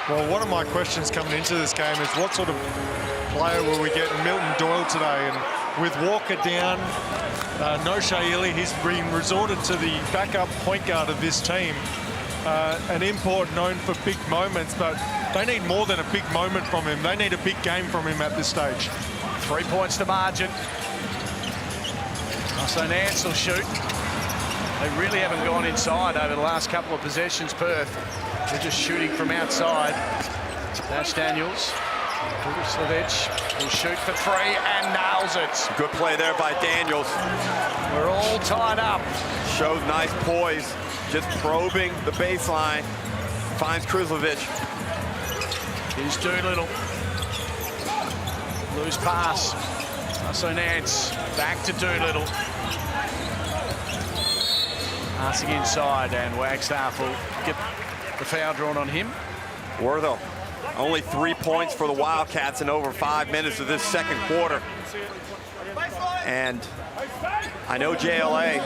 Well, one of my questions coming into this game is what sort of player will we get in Milton Doyle today? And with Walker down, no Shaili, he's been resorted to the backup point guard of this team. An import known for big moments, but they need more than a big moment from him. They need a big game from him at this stage. 3 points to margin. So Nance will shoot. They really haven't gone inside over the last couple of possessions, Perth. They're just shooting from outside. Nash Daniels. Klisovic will shoot for 3 and nails it. Good play there by Daniels. We're all tied up. Shows nice poise. Just probing the baseline. Finds Klisovic. Here's Doolittle. Loose pass. So Nance back to Doolittle. Passing inside, and Wagstaff will get the foul drawn on him. Worthell, only 3 points for the Wildcats in over 5 minutes of this second quarter. And I know JLA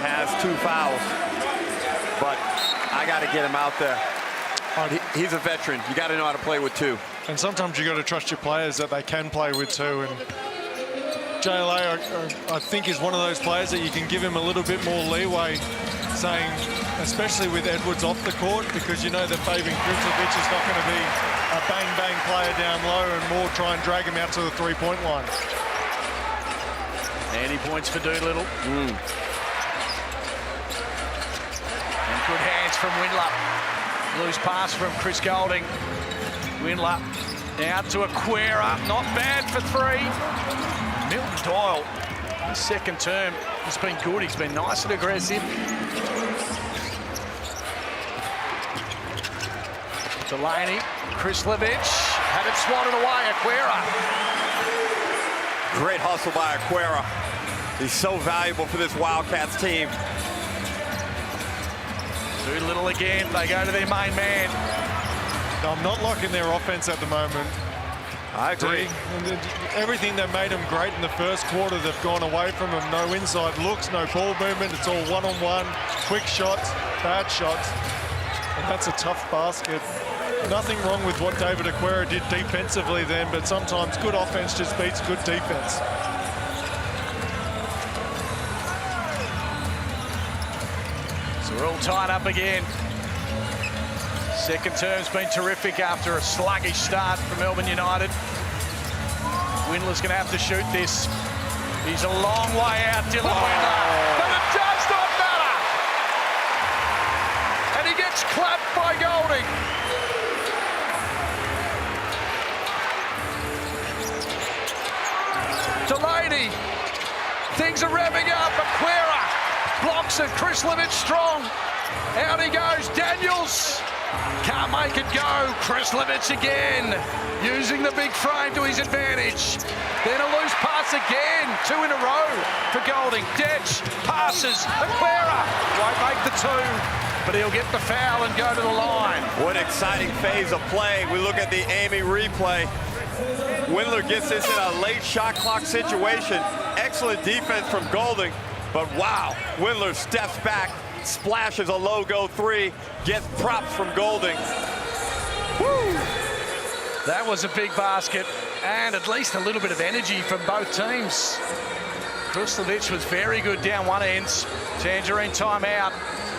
has 2 fouls, but I got to get him out there. He's a veteran. You got to know how to play with 2. And sometimes you got to trust your players that they can play with 2. And JLA, I think, is one of those players that you can give him a little bit more leeway, saying, especially with Edwards off the court, because you know that Fabian Klisovic is not going to be a bang-bang player down low and more try and drag him out to the 3-point line. 90 points for Doolittle. And good hands from Windler. Loose pass from Chris Golding. Windler out to Aquera. Not bad for 3. Milton Doyle, his second term, has been good. He's been nice and aggressive. Delaney, Klisovic had it swatted away. Aquera. Great hustle by Aquera. He's so valuable for this Wildcats team. Doolittle again. They go to their main man. No, I'm not liking their offense at the moment. I agree. Everything that made them great in the first quarter, they've gone away from them. No inside looks, no ball movement. It's all one-on-one, quick shots, bad shots. And that's a tough basket. Nothing wrong with what David Aquera did defensively then, but sometimes good offense just beats good defense. So we're all tied up again. Second term's been terrific after a sluggish start for Melbourne United. Windler's going to have to shoot this. He's a long way out, Dylan Windler. But it does not matter. And he gets clapped by Golding. Delaney. Things are revving up. Aquera blocks it. Klisovic strong. Out he goes, Daniels. Can't make it go. Kreslevich again, using the big frame to his advantage. Then a loose pass again. 2 in a row for Golding. Detch passes. Aquera won't make the 2, but he'll get the foul and go to the line. What an exciting phase of play. We look at the Amy replay. Windler gets this in a late shot clock situation. Excellent defense from Golding, but wow, Windler steps back, splashes a logo 3, gets props from Golding. Woo! That was a big basket, and at least a little bit of energy from both teams. Kreslevich was very good down one end. Tangerine timeout.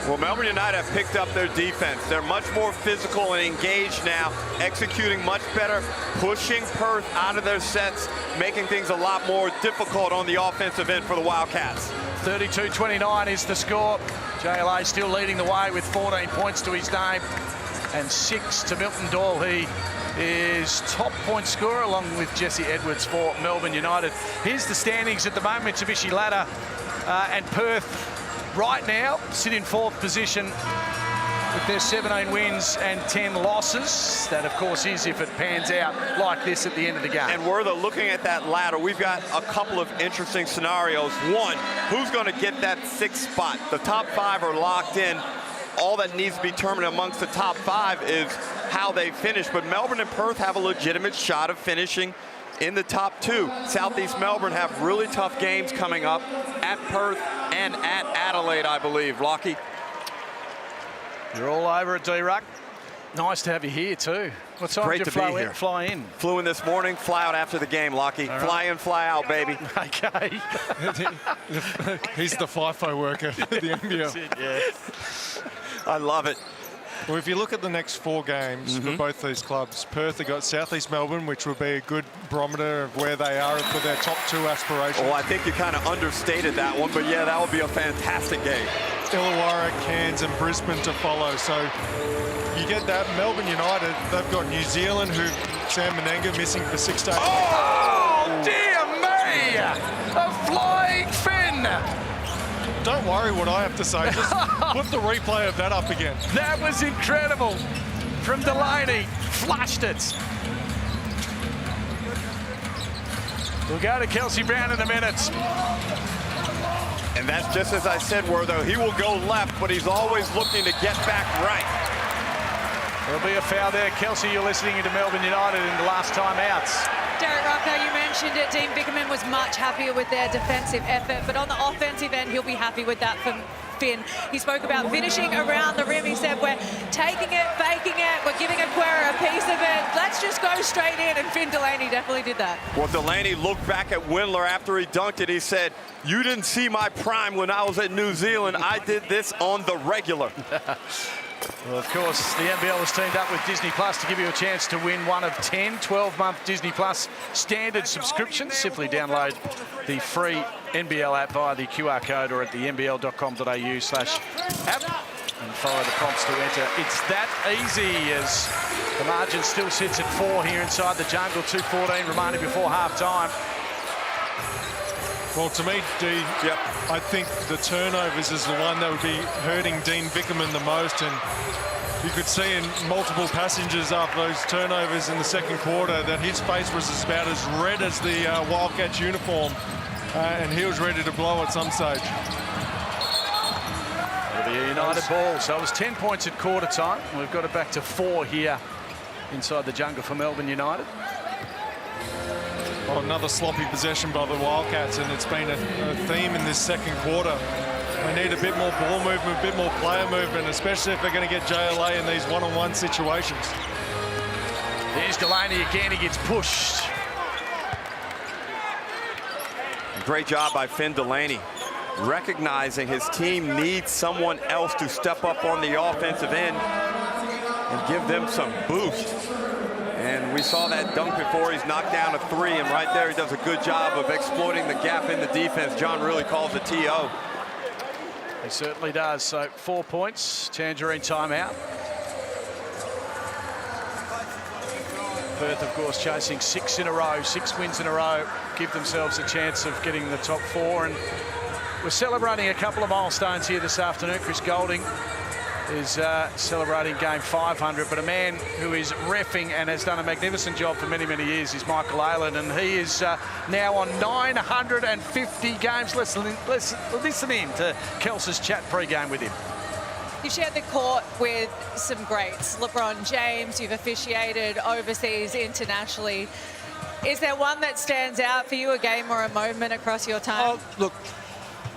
Well, Melbourne United have picked up their defense. They're much more physical and engaged now, executing much better, pushing Perth out of their sets, making things a lot more difficult on the offensive end for the Wildcats. 32-29 is the score. JLA still leading the way with 14 points to his name and 6 to Milton Doyle. He is top point scorer along with Jesse Edwards for Melbourne United. Here's the standings at the moment. Mitsubishi Ladder and Perth right now sit in 4th position with their 17 wins and 10 losses. That, of course, is if it pans out like this at the end of the game. And Werther, looking at that ladder, we've got a couple of interesting scenarios. One, who's going to get that 6th spot? The top 5 are locked in. All that needs to be determined amongst the top 5 is how they finish. But Melbourne and Perth have a legitimate shot of finishing in the top 2. Southeast Melbourne have really tough games coming up at Perth and at Adelaide, I believe. Lockie? You're all over it, D-Ruck. Nice to have you here too. What time did you fly in? Flew in this morning, fly out after the game, Lockie. Right. Fly in, fly out, baby. Okay. He's the FIFO worker at the NBL. Yeah. I love it. Well, if you look at the next 4 games for both these clubs, Perth have got Southeast Melbourne, which will be a good barometer of where they are for their top 2 aspirations. Oh, I think you kind of understated that one, but yeah, that would be a fantastic game. Illawarra, Cairns and Brisbane to follow. So you get that. Melbourne United, they've got New Zealand, who Sam Menenga missing for 6 days. Oh, dear me! A flying fin! Don't worry what I have to say. Just put the replay of that up again. That was incredible from Delaney. Flushed it. We'll go to Kelsey Brown in a minute. And that's just as I said, Werther. He will go left, but he's always looking to get back right. There'll be a foul there. Kelsey, you're listening into Melbourne United in the last timeouts. Derek Rocco, you mentioned it. Dean Vickerman was much happier with their defensive effort, but on the offensive end, he'll be happy with that from Finn. He spoke about finishing around the rim. He said, we're taking it, faking it, we're giving Aquera a piece of it. Let's just go straight in, and Finn Delaney definitely did that. Well, Delaney looked back at Windler after he dunked it. He said, you didn't see my prime when I was at New Zealand. I did this on the regular. Well, of course, the NBL has teamed up with Disney Plus to give you a chance to win one of 10 12-month Disney Plus standard subscriptions. Simply download the free NBL app via the QR code or at the nbl.com.au/app and follow the prompts to enter. It's that easy, as the margin still sits at 4 here inside the jungle. 2:14 remaining before half-time. Well, to me, Dean, I think the turnovers is the one that would be hurting Dean Vickerman the most. And you could see in multiple passages after those turnovers in the second quarter that his face was about as red as the Wildcats uniform. And he was ready to blow at some stage. It'll be a United ball. So it was 10 points at quarter time. We've got it back to 4 here inside the jungle for Melbourne United. Well, another sloppy possession by the Wildcats, and it's been a theme in this second quarter. They need a bit more ball movement, a bit more player movement, especially if they're going to get JLA in these one-on-one situations. There's Delaney again. He gets pushed. Great job by Finn Delaney, recognizing his team needs someone else to step up on the offensive end and give them some boost. And we saw that dunk before. He's knocked down a 3, and right there he does a good job of exploiting the gap in the defense. John really calls the TO. He certainly does. So 4 points, Tangerine timeout. Perth, of course, chasing 6 in a row, 6 wins in a row, give themselves a chance of getting the top 4. And we're celebrating a couple of milestones here this afternoon. Chris Golding is celebrating game 500, but a man who is reffing and has done a magnificent job for many, many years is Michael Aylan, and he is now on 950 games. Let's listen in to Kelsey's chat pre-game with him. You shared the court with some greats. LeBron James, you've officiated overseas, internationally. Is there one that stands out for you, a game or a moment across your time? Oh, look,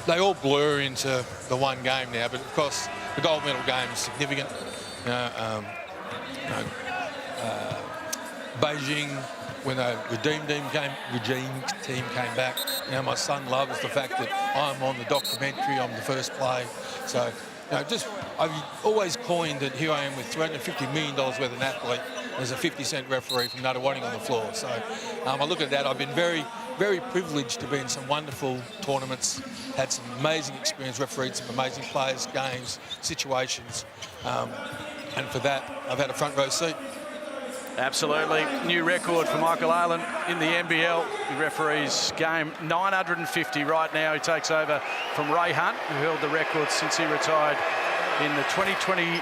they all blur into the one game now, but of course the gold medal game is significant. Beijing, when the regime team came back, my son loves the fact that I'm on the documentary, I'm the first play. So, I've always coined that here I am with $250 million worth of an athlete. There's a 50-cent referee from Nuttawatting on the floor. So I look at that. I've been very, very privileged to be in some wonderful tournaments, had some amazing experience, refereed some amazing players, games, situations. And for that, I've had a front row seat. Absolutely. New record for Michael Aylan in the NBL. He referees game 950 right now. He takes over from Ray Hunt, who held the record since he retired in the 2020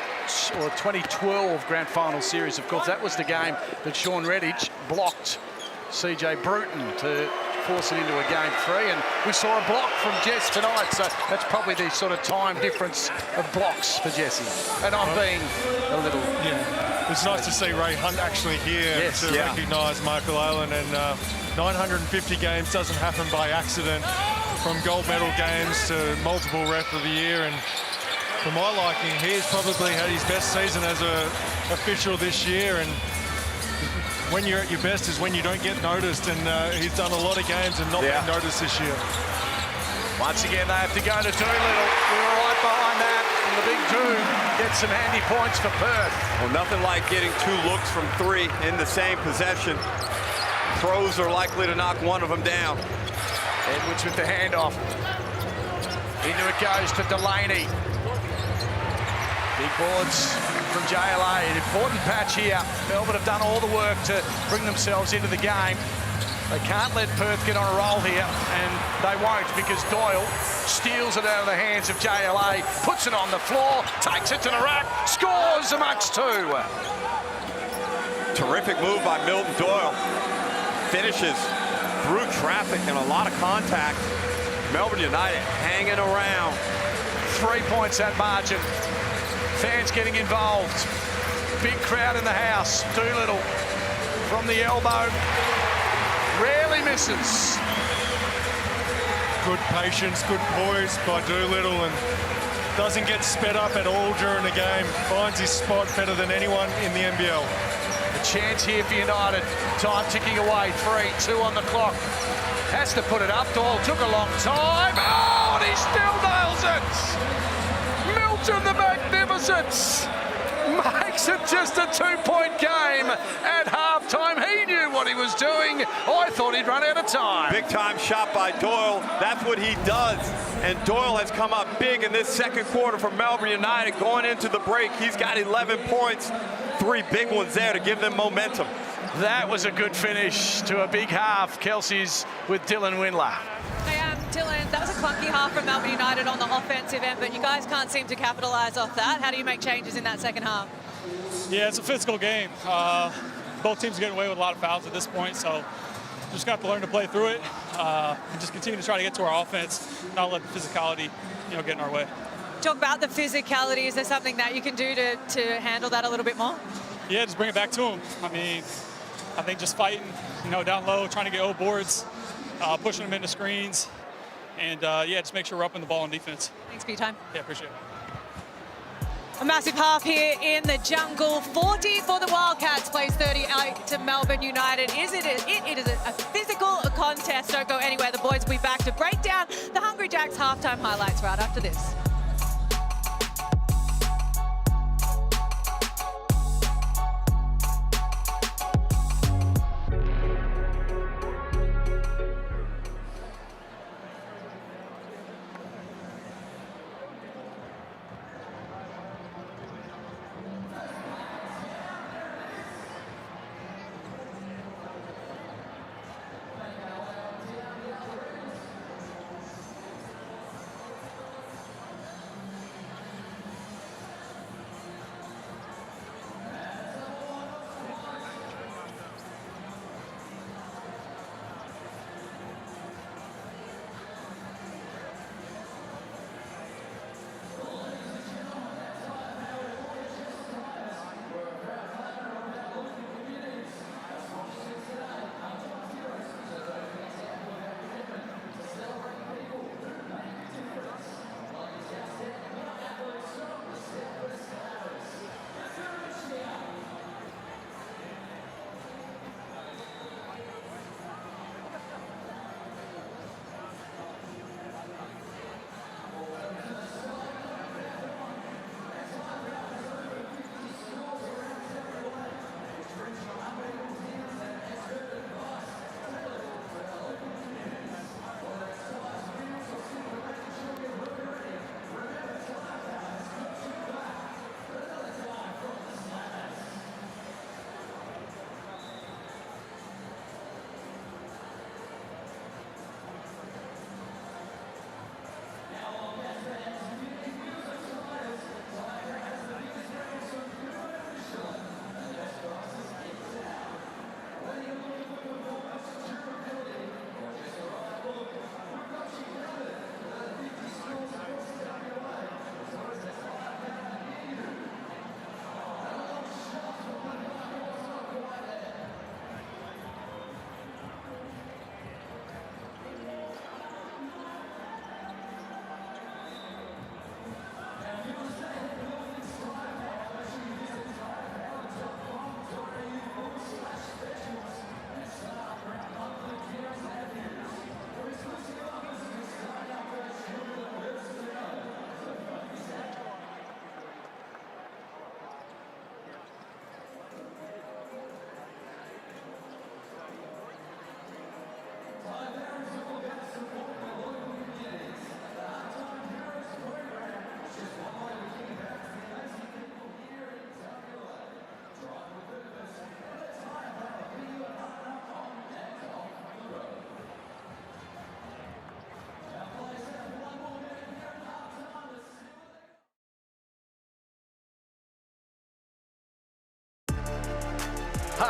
or 2012 Grand Final Series. Of course, that was the game that Sean Redditch blocked CJ Bruton to force it into a game 3, and we saw a block from Jess tonight, so that's probably the sort of time difference of blocks for Jesse. And I'm being a little... It's nice to see Ray Hunt actually here to recognise Michael Aylan, and 950 games doesn't happen by accident, from gold medal games to multiple ref of the year, and for my liking, he's probably had his best season as an official this year, and when you're at your best is when you don't get noticed, and he's done a lot of games and not been noticed this year. Once again, they have to go to Doolittle. We were right behind that, and the big Doom gets some handy points for Perth. Well, nothing like getting 2 looks from 3 in the same possession. Pros are likely to knock one of them down. Edwards with the handoff. Into it goes to Delaney. Big boards from JLA, an important patch here. Melbourne have done all the work to bring themselves into the game. They can't let Perth get on a roll here, and they won't, because Doyle steals it out of the hands of JLA, puts it on the floor, takes it to the rack, scores amongst 2. Terrific move by Milton Doyle. Finishes through traffic and a lot of contact. Melbourne United hanging around. 3 points that margin. Fans getting involved. Big crowd in the house. Doolittle from the elbow. Rarely misses. Good patience, good poise by Doolittle, and doesn't get sped up at all during the game. Finds his spot better than anyone in the NBL. A chance here for United. Time ticking away. 3, 2 on the clock. Has to put it up. Doyle took a long time. Oh, and he still nails it. Milton the Magnificent makes it just a 2-point game at halftime. He knew what he was doing. I thought he'd run out of time. Big time shot by Doyle. That's what he does. And Doyle has come up big in this second quarter for Melbourne United. Going into the break, he's got 11 points. 3 big ones there to give them momentum. That was a good finish to a big half. Kelsey's with Dylan Windler. Hey, Dylan, that was a clunky half from Melbourne United on the offensive end, but you guys can't seem to capitalise off that. How do you make changes in that second half? Yeah, it's a physical game. Both teams are getting away with a lot of fouls at this point, so just got to learn to play through it and just continue to try to get to our offense, not let the physicality, get in our way. Talk about the physicality. Is there something that you can do to handle that a little bit more? Yeah, just bring it back to them. I mean, I think just fighting, down low, trying to get O boards, pushing them into screens, and just make sure we're up in the ball on defense. Thanks for your time. Yeah, appreciate it. A massive half here in the jungle. 40 for the Wildcats, plays 38 to Melbourne United. It is a physical contest. Don't go anywhere. The boys will be back to break down the Hungry Jacks halftime highlights right after this.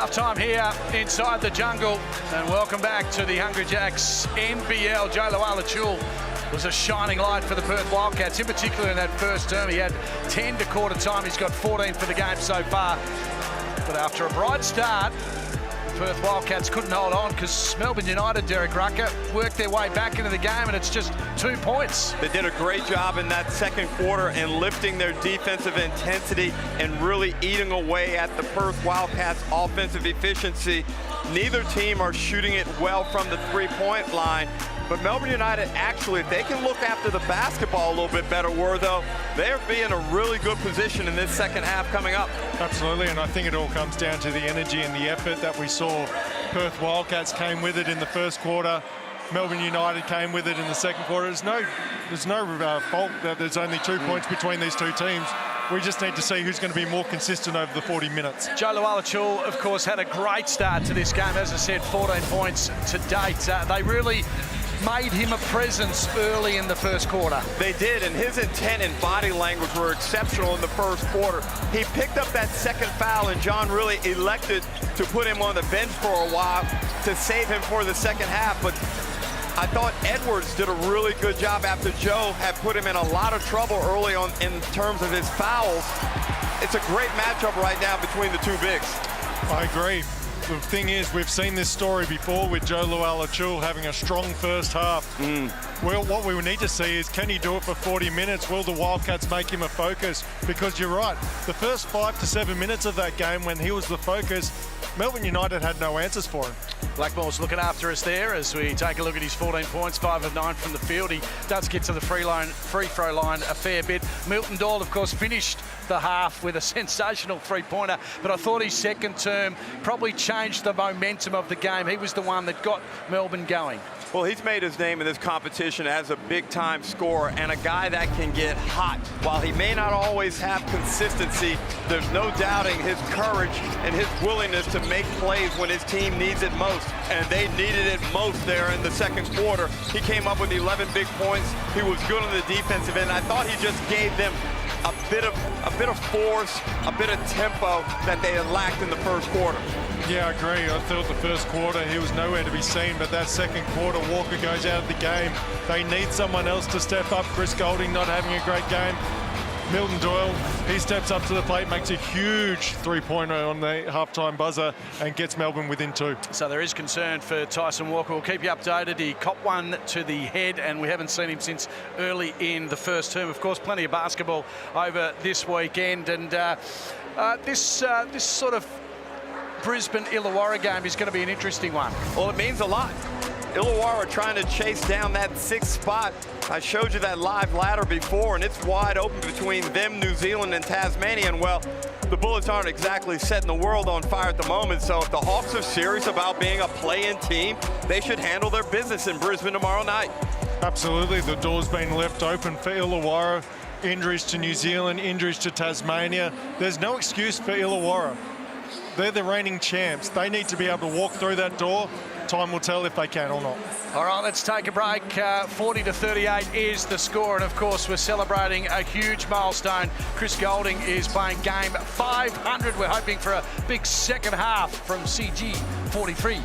Half-time here inside the jungle, and welcome back to the Hungry Jacks NBL. Joe Wildcats was a shining light for the Perth Wildcats, in particular in that first term. He had 10 to quarter time. He's got 14 for the game so far. But after a bright start, Perth Wildcats couldn't hold on because Melbourne United, Derek Rucker, worked their way back into the game, and it's just 2 points. They did a great job in that second quarter in lifting their defensive intensity and really eating away at the Perth Wildcats' offensive efficiency. Neither team are shooting it well from the three-point line. But Melbourne United, actually, if they can look after the basketball a little bit better, they'll be in a really good position in this second half coming up. Absolutely, and I think it all comes down to the energy and the effort that we saw. Perth Wildcats came with it in the first quarter. Melbourne United came with it in the second quarter. There's no fault that there's only 2 points between these two teams. We just need to see who's going to be more consistent over the 40 minutes. Joe Wildcats, of course, had a great start to this game. As I said, 14 points to date. They really made him a presence early in the first quarter. They did, and his intent and body language were exceptional in the first quarter. He picked up that second foul, and John really elected to put him on the bench for a while to save him for the second half. But I thought Edwards did a really good job after Joe had put him in a lot of trouble early on in terms of his fouls. It's a great matchup right now between the two bigs. I agree. The thing is, we've seen this story before with Joe Lualachul having a strong first half. Well, what we need to see is, can he do it for 40 minutes? Will the Wildcats make him a focus? Because you're right, the first 5 to 7 minutes of that game when he was the focus, Melbourne United had no answers for him. Blackmall's looking after us there as we take a look at his 14 points, 5 of 9 from the field. He does get to the free throw line a fair bit. Milton Doyle, of course, finished the half with a sensational three-pointer, but I thought his second term probably changed the momentum of the game. He was the one that got Melbourne going. Well, he's made his name in this competition as a big-time scorer and a guy that can get hot. While he may not always have consistency, there's no doubting his courage and his willingness to make plays when his team needs it most. And they needed it most there in the second quarter. He came up with 11 big points. He was good on the defensive end. I thought he just gave them a bit of force, a bit of tempo that they had lacked in the first quarter. Yeah, I agree. I thought the first quarter he was nowhere to be seen, but that second quarter, Walker goes out of the game. They need someone else to step up. Chris Goulding not having a great game. Milton Doyle, he steps up to the plate, makes a huge three-pointer on the halftime buzzer and gets Melbourne within 2. So there is concern for Tyson Walker. We'll keep you updated. He copped one to the head, and we haven't seen him since early in the first term. Of course, plenty of basketball over this weekend, and this sort of Brisbane-Illawarra game is going to be an interesting one. Well, it means a lot. Illawarra trying to chase down that 6th spot. I showed you that live ladder before, and it's wide open between them, New Zealand, and Tasmania. And, well, the Bullets aren't exactly setting the world on fire at the moment, so if the Hawks are serious about being a play-in team, they should handle their business in Brisbane tomorrow night. Absolutely. The door's been left open for Illawarra. Injuries to New Zealand, injuries to Tasmania. There's no excuse for Illawarra. They're the reigning champs. They need to be able to walk through that door. Time will tell if they can or not. All right, let's take a break. 40-38 is the score, and of course we're celebrating a huge milestone. Chris Goulding is playing game 500. We're hoping for a big second half from CG 43.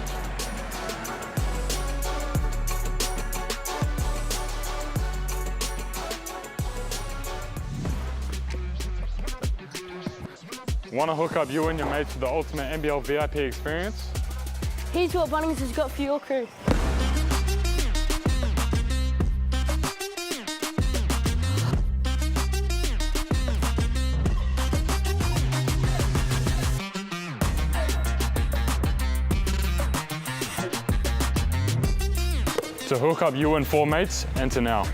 Want to hook up you and your mates with the ultimate NBL VIP experience? Here's what Bunnings has got for your crew. To hook up you and 4 mates, enter now.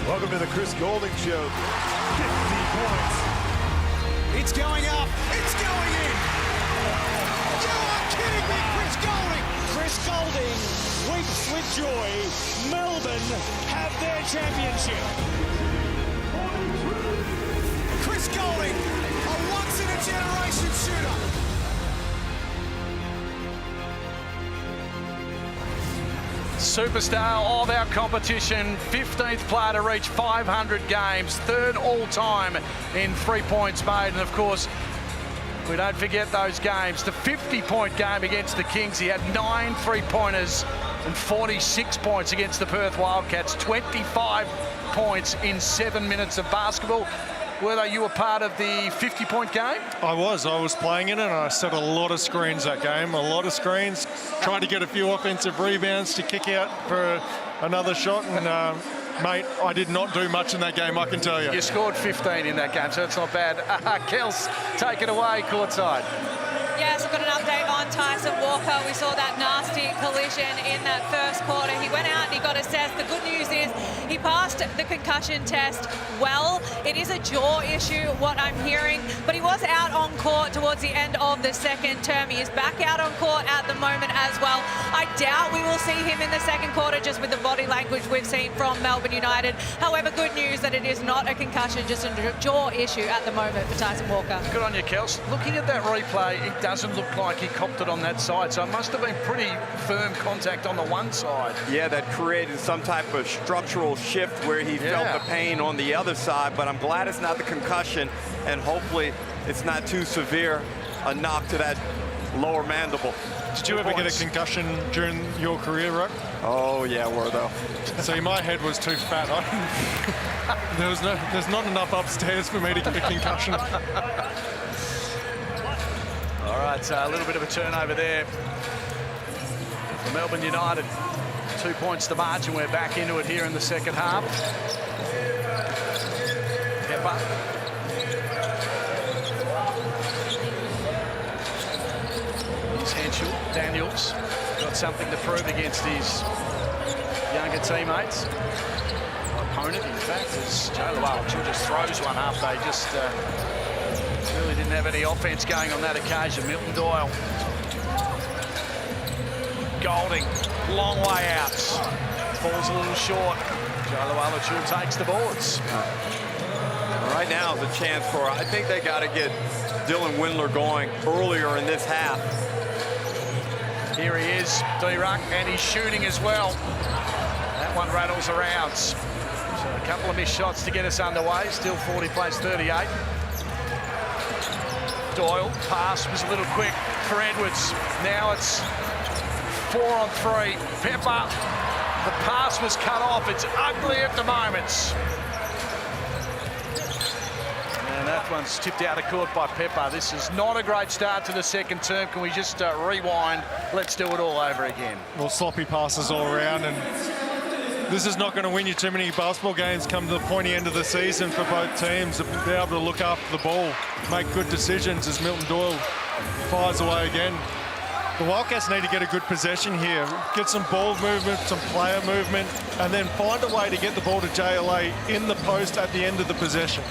Welcome to the Chris Goulding Show. 50 points. It's going up. It's going in. You are kidding me, Chris Goulding. Chris Goulding weeps with joy. Melbourne have their championship. Chris Goulding, a once-in-a-generation shooter. Superstar of our competition, 15th player to reach 500 games, third all-time in 3 points made. And of course, we don't forget those games. The 50-point game against the Kings, he had 9 3-pointers and 46 points against the Perth Wildcats, 25 points in 7 minutes of basketball. Were you a part of the 50-point game? I was playing in it, and I set a lot of screens that game, a lot of screens, trying to get a few offensive rebounds to kick out for another shot, and mate, I did not do much in that game, I can tell you. You scored 15 in that game, so that's not bad. Kels, take it away, courtside. Yes, I've got an update on Tyson Walker. We saw that nasty collision in that first quarter. He went out and he got assessed. The good news is he passed the concussion test well. It is a jaw issue, what I'm hearing, but he was out on court towards the end of the second term. He is back out on court at the moment as well. I doubt we will see him in the second quarter just with the body language we've seen from Melbourne United. However, good news that it is not a concussion, just a jaw issue at the moment for Tyson Walker. Good on you, Kels. Looking at that replay, it doesn't look like he copped it on that side, so it must have been pretty firm contact on the one side. Yeah, that created some type of structural shift where he felt the pain on the other side, but I'm glad it's not the concussion, and hopefully it's not too severe a knock to that lower mandible. Did you ever get a concussion during your career, Rock? Oh, yeah, were though. See, my head was too fat. There's not enough upstairs for me to get a concussion. All right, so a little bit of a turnover there for Melbourne United. 2 points to margin. We're back into it here in the second half. Pepper. Here's Henschel. Daniels got something to prove against his younger teammates. Opponent, in fact, as Joe Lowell just throws one up. They just really didn't have any offense going on that occasion. Milton Doyle Golding, long way out. Falls a little short. Jalo takes the boards. Right now is a chance for, I think they got to get Dylan Windler going earlier in this half. Here he is, D-Ruck, and he's shooting as well. That one rattles around. So a couple of missed shots to get us underway. Still 40 plays 38. Doyle, pass was a little quick for Edwards. Now it's 4 on 3. Pepper, the pass was cut off. It's ugly at the moment. And that one's tipped out of court by Pepper. This is not a great start to the second term. Can we just rewind? Let's do it all over again. Well, sloppy passes all around, and this is not going to win you too many basketball games come to the pointy end of the season for both teams to be able to look after the ball, make good decisions as Milton Doyle fires away again. The Wildcats need to get a good possession here, get some ball movement, some player movement, and then find a way to get the ball to JLA in the post at the end of the possession.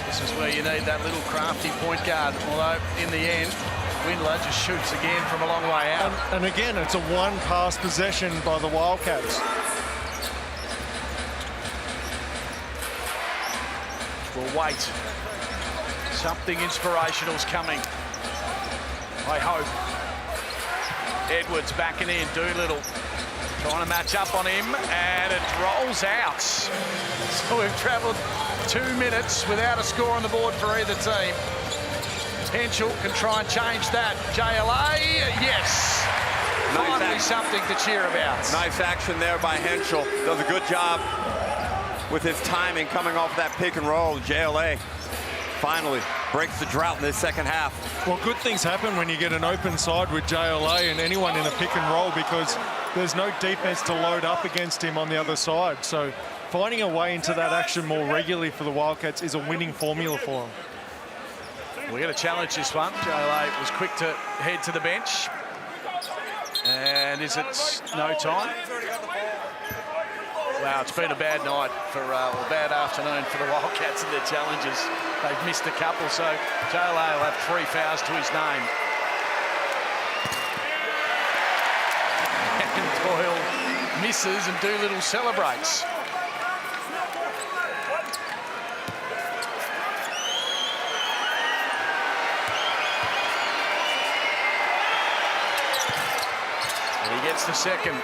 This is where you need that little crafty point guard, although in the end, Windler just shoots again from a long way out. And again, it's a one-pass possession by the Wildcats. We'll wait. Something inspirational's coming, I hope. Edwards backing in, Doolittle trying to match up on him, and it rolls out. So we've travelled 2 minutes without a score on the board for either team. Henschel can try and change that. JLA, yes. Finally something to cheer about. Nice action there by Henschel. Does a good job with his timing coming off that pick and roll. JLA finally breaks the drought in this second half. Well, good things happen when you get an open side with JLA and anyone in a pick and roll, because there's no defense to load up against him on the other side. So finding a way into that action more regularly for the Wildcats is a winning formula for them. We're going to challenge this one. JLA was quick to head to the bench. And is it no time? Wow, it's been a bad night for, or a bad afternoon for the Wildcats and their challenges. They've missed a couple, so JLA will have 3 fouls to his name. And Doyle misses and Doolittle celebrates. And he gets the second.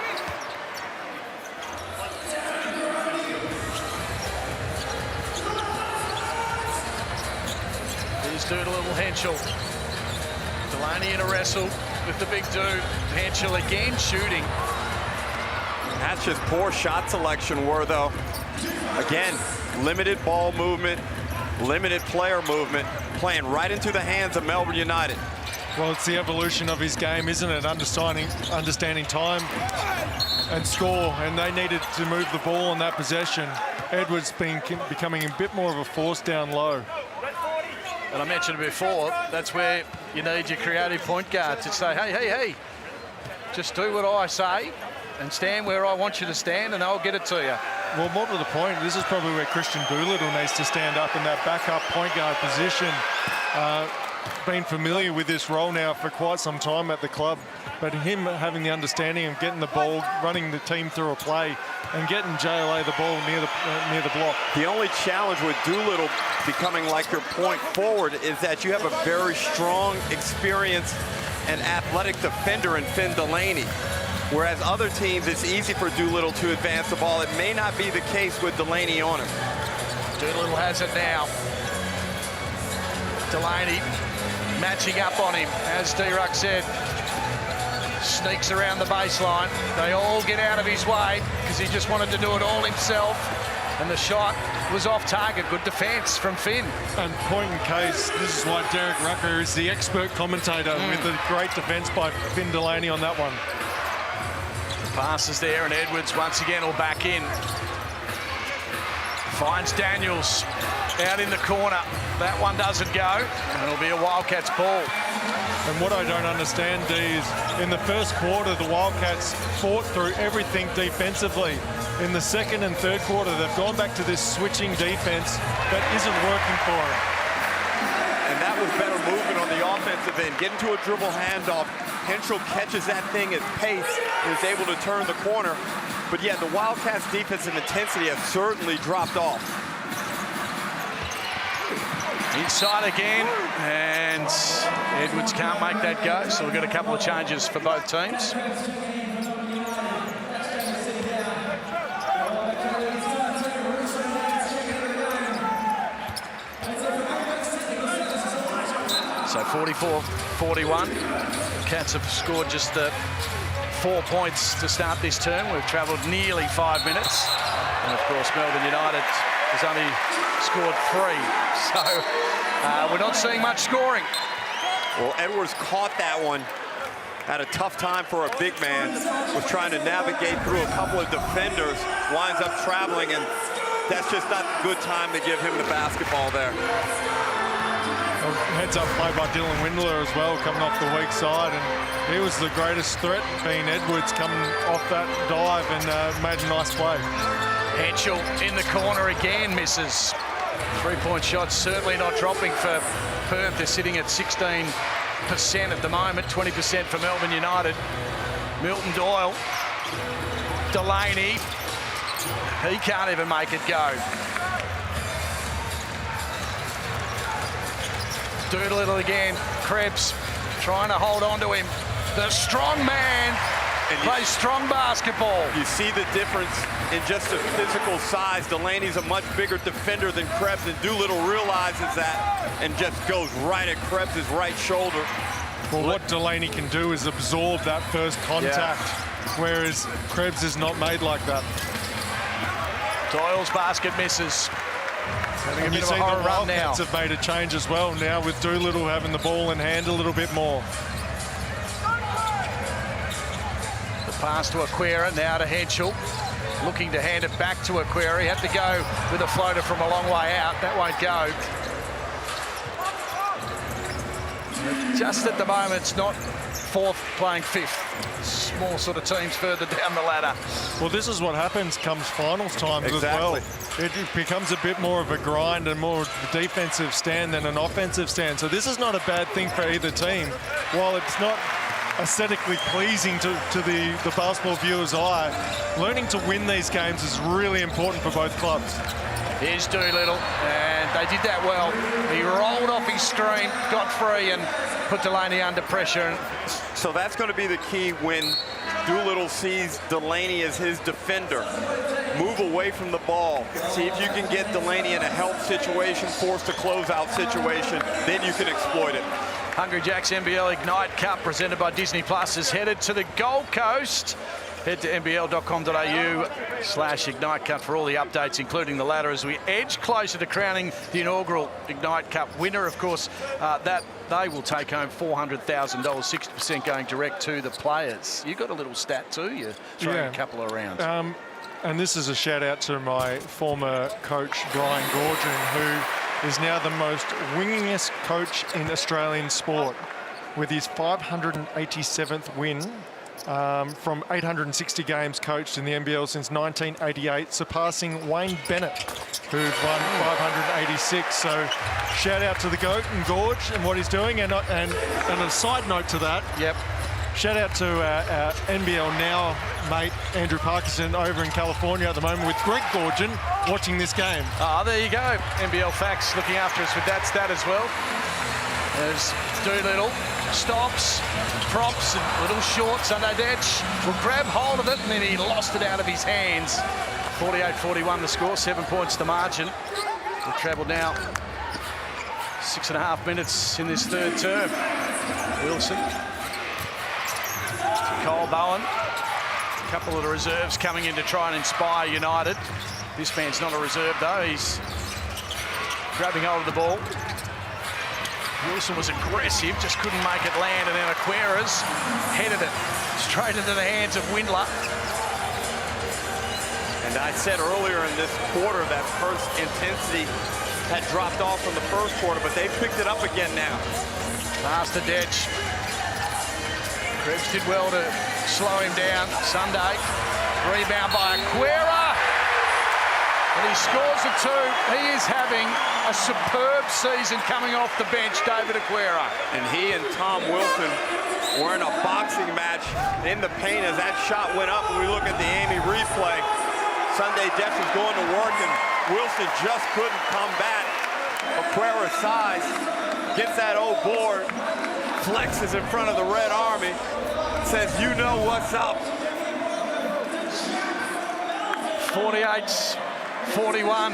Doolittle, Henschel. Delaney in a wrestle with the big dude. Henschel again shooting. That's just poor shot selection, Wertho. Again, limited ball movement, limited player movement, playing right into the hands of Melbourne United. Well, it's the evolution of his game, isn't it? Understanding time and score, and they needed to move the ball on that possession. Edwards becoming a bit more of a force down low. And I mentioned it before, that's where you need your creative point guard to say, hey, just do what I say and stand where I want you to stand and I'll get it to you. Well, more to the point, this is probably where Christian Doolittle needs to stand up in that backup point guard position. Been familiar with this role now for quite some time at the club, but him having the understanding of getting the ball, running the team through a play, and getting JLA the ball near the block. The only challenge with Doolittle becoming like your point forward is that you have a very strong, experienced, and athletic defender in Finn Delaney. Whereas other teams, it's easy for Doolittle to advance the ball. It may not be the case with Delaney on him. Doolittle has it now. Delaney matching up on him, as D-Ruck said. Sneaks around the baseline. They all get out of his way because he just wanted to do it all himself. And the shot was off target. Good defence from Finn. And point in case, this is why Derek Rucker is the expert commentator with the great defence by Finn Delaney on that one. The pass is there, and Edwards once again will back in. Finds Daniels out in the corner. That one doesn't go, and it'll be a Wildcats ball. And what I don't understand, D, is in the first quarter, the Wildcats fought through everything defensively. In the second and third quarter, they've gone back to this switching defense that isn't working for them. And that was better movement on the offense offensive end, get into a dribble handoff. Henschel catches that thing at pace and is able to turn the corner. But yeah, the Wildcats' defensive intensity has certainly dropped off. Inside again, and Edwards can't make that go, so we've got a couple of changes for both teams. So 44-41. Cats have scored just 4 points to start this term. We've travelled nearly 5 minutes. And of course, Melbourne United has only scored 3. So we're not seeing much scoring. Well, Edwards caught that one. Had a tough time for a big man. Was trying to navigate through a couple of defenders. Winds up traveling, and that's just not a good time to give him the basketball there. Heads up play by Dylan Windler as well, coming off the weak side, and he was the greatest threat, being Edwards coming off that dive, and made a nice play. Henschel in the corner again, misses. 3-point shots certainly not dropping for Perth. They're sitting at 16% at the moment, 20% for Melbourne United. Milton Doyle, Delaney, he can't even make it go. Doolittle again, Krebs trying to hold on to him. The strong man plays strong basketball. You see the difference in just the physical size. Delaney's a much bigger defender than Krebs, and Doolittle realizes that and just goes right at Krebs' right shoulder. Well, what Delaney can do is absorb that first contact, whereas Krebs is not made like that. Doyle's basket misses. Having a bit of a horror run now. Wildcats have made a change as well now, with Doolittle having the ball in hand a little bit more. The pass to Aquera, now to Henschel. Looking to hand it back to Aquera. He had to go with a floater from a long way out. That won't go. Just at the moment, it's not fourth playing fifth. Small sort of teams further down the ladder. Well, this is what happens comes finals times as well. It becomes a bit more of a grind and more defensive stand than an offensive stand. So this is not a bad thing for either team. While it's not aesthetically pleasing to the basketball viewer's eye, learning to win these games is really important for both clubs. Here's Doolittle, and they did that well. He rolled off his screen, got free, and put Delaney under pressure. So that's going to be the key when Doolittle sees Delaney as his defender. Move away from the ball. See if you can get Delaney in a help situation, force a closeout situation, then you can exploit it. Hungry Jack's NBL Ignite Cup, presented by Disney Plus, is headed to the Gold Coast. Head to nbl.com.au/Ignite Cup for all the updates, including the ladder, as we edge closer to crowning the inaugural Ignite Cup winner. Of course, that they will take home $400,000, 60% going direct to the players. You got a little stat too, you throw a couple around. And this is a shout out to my former coach, Brian Gorgian, who is now the most winningest coach in Australian sport, with his 587th win. From 860 games coached in the NBL since 1988, surpassing Wayne Bennett, who's won 586. So shout out to the GOAT and Gorge and what he's doing. And a side note to that, shout out to our NBL Now mate, Andrew Parkinson, over in California at the moment with Greg Gorgian watching this game. There you go. NBL Facts looking after us with that stat as well. There's Doolittle. Stops, props, and little short. Sunday Detch will grab hold of it, and then he lost it out of his hands. 48-41 the score, 7 points the margin. We've travelled now 6.5 minutes in this third term. Wilson, Cole Bowen, a couple of the reserves coming in to try and inspire United. This man's not a reserve though, he's grabbing hold of the ball. Wilson was aggressive, just couldn't make it land, and then Aquera's headed it straight into the hands of Windler. And I said earlier in this quarter that Perth's intensity had dropped off from the first quarter, but they've picked it up again now. Pass to Detch. Krebs did well to slow him down. Sunday, rebound by Aquera. And he scores a two. He is happy. having a superb season coming off the bench, David Aquera. And he and Tom Wilson were in a boxing match in the paint as that shot went up. And we look at the Amy replay. Sunday Depth is going to work, and Wilson just couldn't combat Aquera's size. Gets that old board, flexes in front of the Red Army, says, you know what's up. 48-41.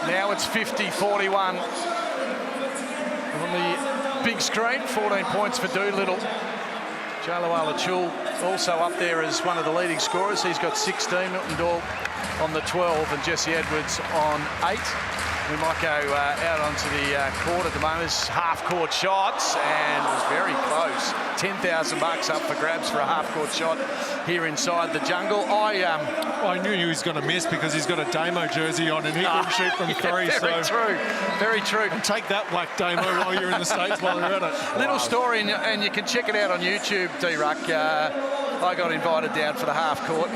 Now it's 50-41. On the big screen, 14 points for Doolittle. Jalawala Chul also up there as one of the leading scorers. He's got 16. Milton Doyle on the 12 and Jesse Edwards on 8. We might go out onto the court at the moment. It's half-court shots, and it was very close. $10,000 up for grabs for a half-court shot here inside the jungle. I knew he was going to miss because he's got a Damo jersey on and he couldn't shoot from three. Very true, very true. And take that, Black Damo, while you're in the States while you're at it. Little story, and you can check it out on YouTube, D-Ruck. I got invited down for the half-court.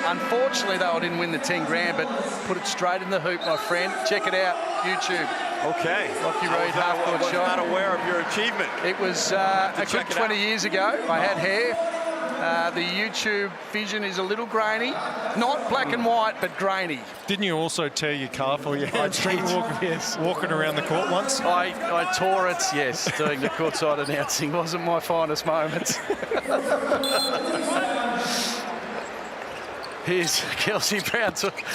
Unfortunately, though, I didn't win the 10 grand, but put it straight in the hoop, my friend. Check it out, YouTube. Okay. Lockie Reed half-court shot. I was not aware of your achievement. It was a good 20 years ago. I had hair. The YouTube vision is a little grainy. Not black and white, but grainy. Didn't you also tear your calf or your hamstring walking around the court once? I tore it, yes, doing the courtside announcing. Wasn't my finest moments. Here's Kelsey Brown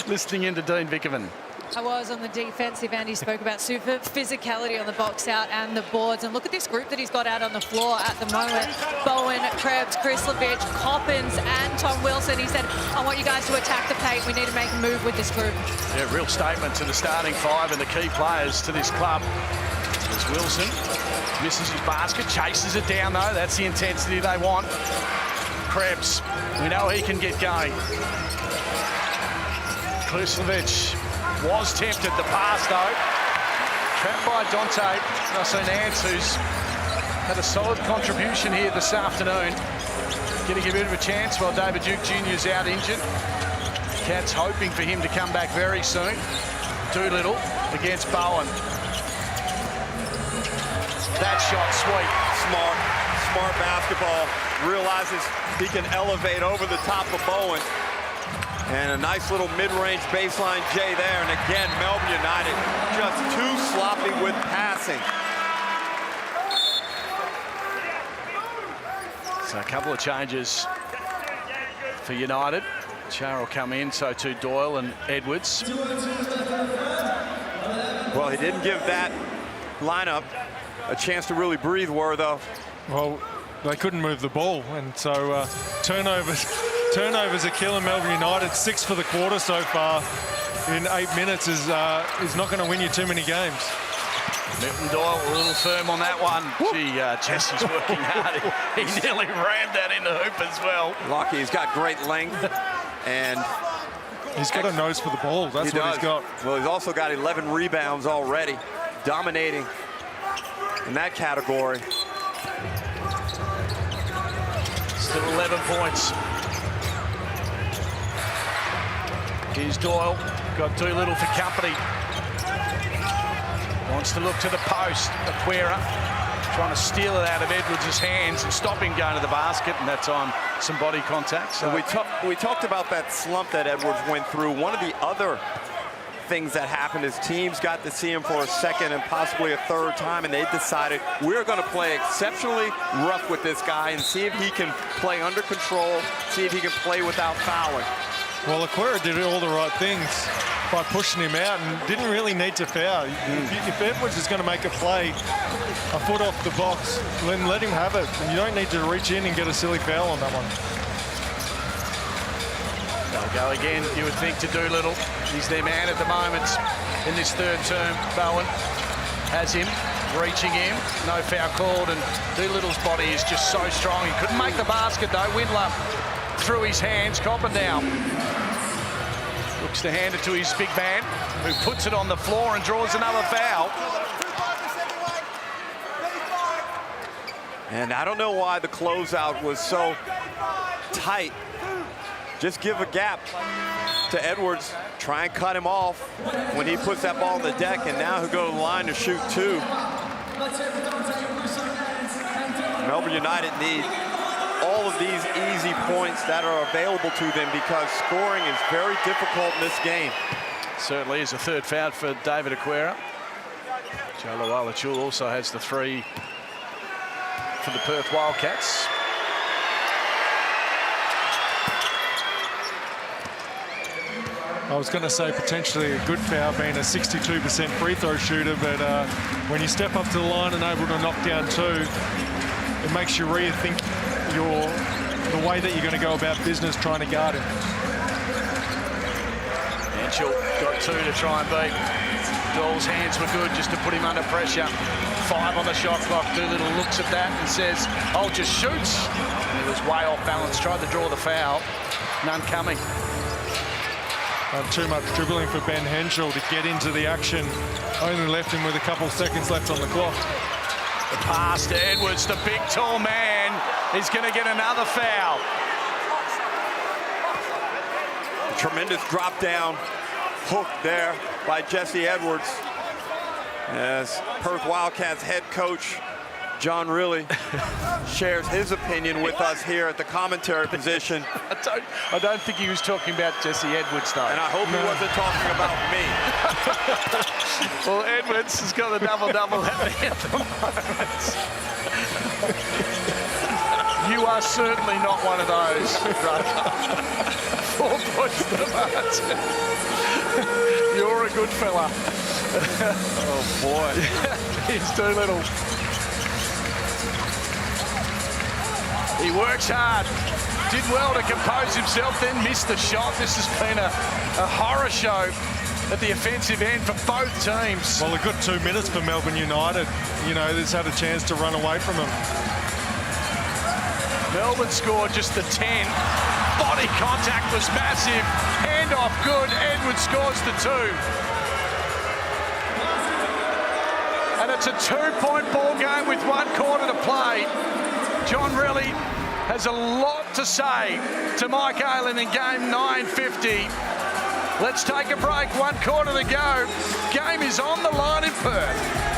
listening in to Dean Vickerman. I was on the defensive end. He spoke about super physicality on the box out and the boards. And look at this group that he's got out on the floor at the moment. Bowen, Krebs, Krislovic, Coppins and Tom Wilson. He said, I want you guys to attack the paint. We need to make a move with this group. Yeah, real statement to the starting five and the key players to this club. There's Wilson. Misses his basket, chases it down though. That's the intensity they want. Krebs, we know he can get going. Krislovic was tempted, the pass though. Trapped by Dante. And I've seen Ants, who's had a solid contribution here this afternoon. Getting a bit of a chance while David Duke Jr. is out injured. Cats hoping for him to come back very soon. Doolittle against Bowen. That shot, sweet. Smart basketball. Realizes he can elevate over the top of Bowen. And a nice little mid-range baseline J there. And again, Melbourne United just too sloppy with passing. So a couple of changes for United. Char will come in, so too Doyle and Edwards. Well, he didn't give that lineup a chance to really breathe, though. Well, they couldn't move the ball, and so turnovers are killing Melbourne United. 6 for the quarter so far in 8 minutes is not going to win you too many games. Milton Doyle a little firm on that one. Gee, Jesse's working hard. He nearly rammed that in the hoop as well. Lucky, he's got great length, and he's got a nose for the ball. That's what he's got. Well, he's also got 11 rebounds already, dominating in that category. Still 11 points. Here's Doyle. Got Doolittle for company. Wants to look to the post. Aquera trying to steal it out of Edwards' hands and stop him going to the basket, and that time some body contact. So we talked about that slump that Edwards went through. One of the other things that happened is teams got to see him for a second and possibly a third time, and they decided we're going to play exceptionally rough with this guy and see if he can play under control, see if he can play without fouling. Well, Aquera did all the right things by pushing him out and didn't really need to foul. If Edwards is going to make a play a foot off the box, then let him have it. And you don't need to reach in and get a silly foul on that one. They'll go again, you would think, to Doolittle. He's their man at the moment in this third term. Bowen has him, reaching him, no foul called, and Doolittle's body is just so strong. He couldn't make the basket though. Windler through his hands, Coppendale looks to hand it to his big man, who puts it on the floor and draws another foul. And I don't know why the closeout was so tight. just give a gap to Edwards, try and cut him off when he puts that ball on the deck, and now he'll go to the line to shoot 2. Melbourne United need all of these easy points that are available to them because scoring is very difficult in this game. Certainly is. A third foul for David Aquera. Joe Wildcats also has the 3 for the Perth Wildcats. I was going to say potentially a good foul being a 62% free throw shooter, but when you step up to the line and able to knock down 2, it makes you rethink the way that you're going to go about business trying to guard him. Anshel got 2 to try and beat. Doyle's hands were good just to put him under pressure. 5 on the shot clock. Doolittle looks at that and says, "Oh, just shoots." And he was way off balance, tried to draw the foul. None coming. Too much dribbling for Ben Henschel to get into the action. Only left him with a couple seconds left on the clock. The pass to Edwards, the big tall man. He's going to get another foul. A tremendous drop down hook there by Jesse Edwards. As Perth Wildcats head coach John Riley shares his opinion with us here at the commentary position. I don't think he was talking about Jesse Edwards, though. And I hope he wasn't talking about me. Well, Edwards has got the double-double happening at the moment. You are certainly not one of those, brother. 4 points to the margin. You're a good fella. Oh, boy. He's Doolittle. He works hard, did well to compose himself, then missed the shot. This has been a horror show at the offensive end for both teams. Well, a good 2 minutes for Melbourne United. You know, they've had a chance to run away from them. Melbourne scored just the 10. Body contact was massive. Handoff good. Edwards scores the 2. And it's a 2-point ball game with 1 quarter to play. John Riley has a lot to say to Mike Aylen in game 950. Let's take a break, 1 quarter to go. Game is on the line in Perth.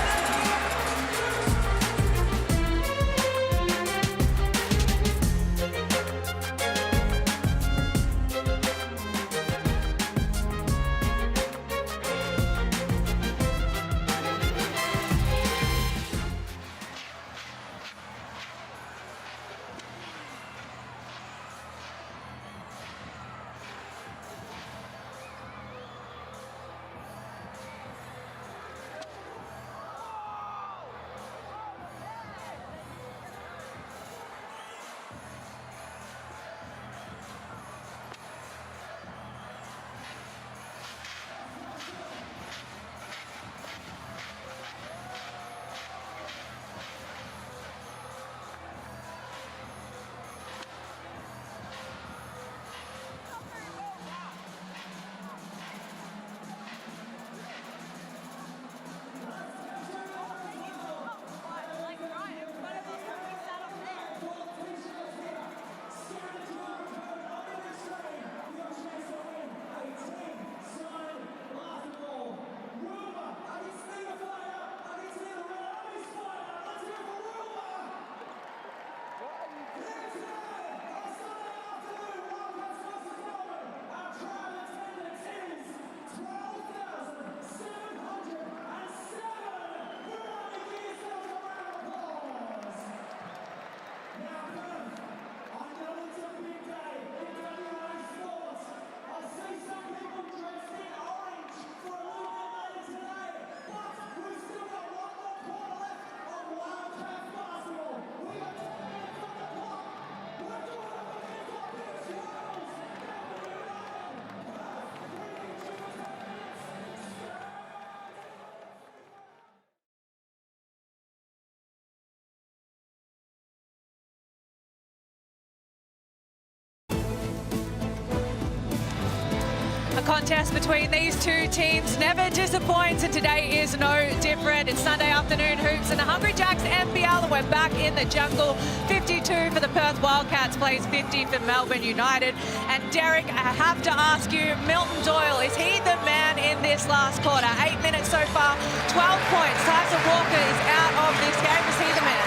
contest between these two teams never disappoints, and today is no different. It's Sunday afternoon hoops and the Hungry Jacks NBL, and we're back in the jungle. 52 for the Perth Wildcats, plays 50 for Melbourne United. And Derek, I have to ask you, Milton Doyle, is he the man in this last quarter? 8 minutes so far, 12 points. Tyson Walker is out of this game. Is he the man?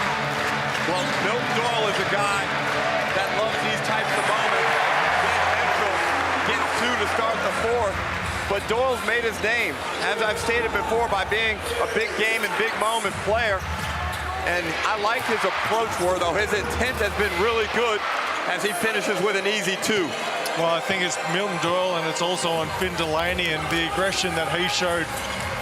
Well, Milton Doyle is a guy that loves these types of moments. Gets two to start the fourth, but Doyle's made his name, as I've stated before, by being a big game and big moment player. And I like his approach, though. His intent has been really good as he finishes with an easy two. Well, I think it's Milton Doyle, and it's also on Finn Delaney, and the aggression that he showed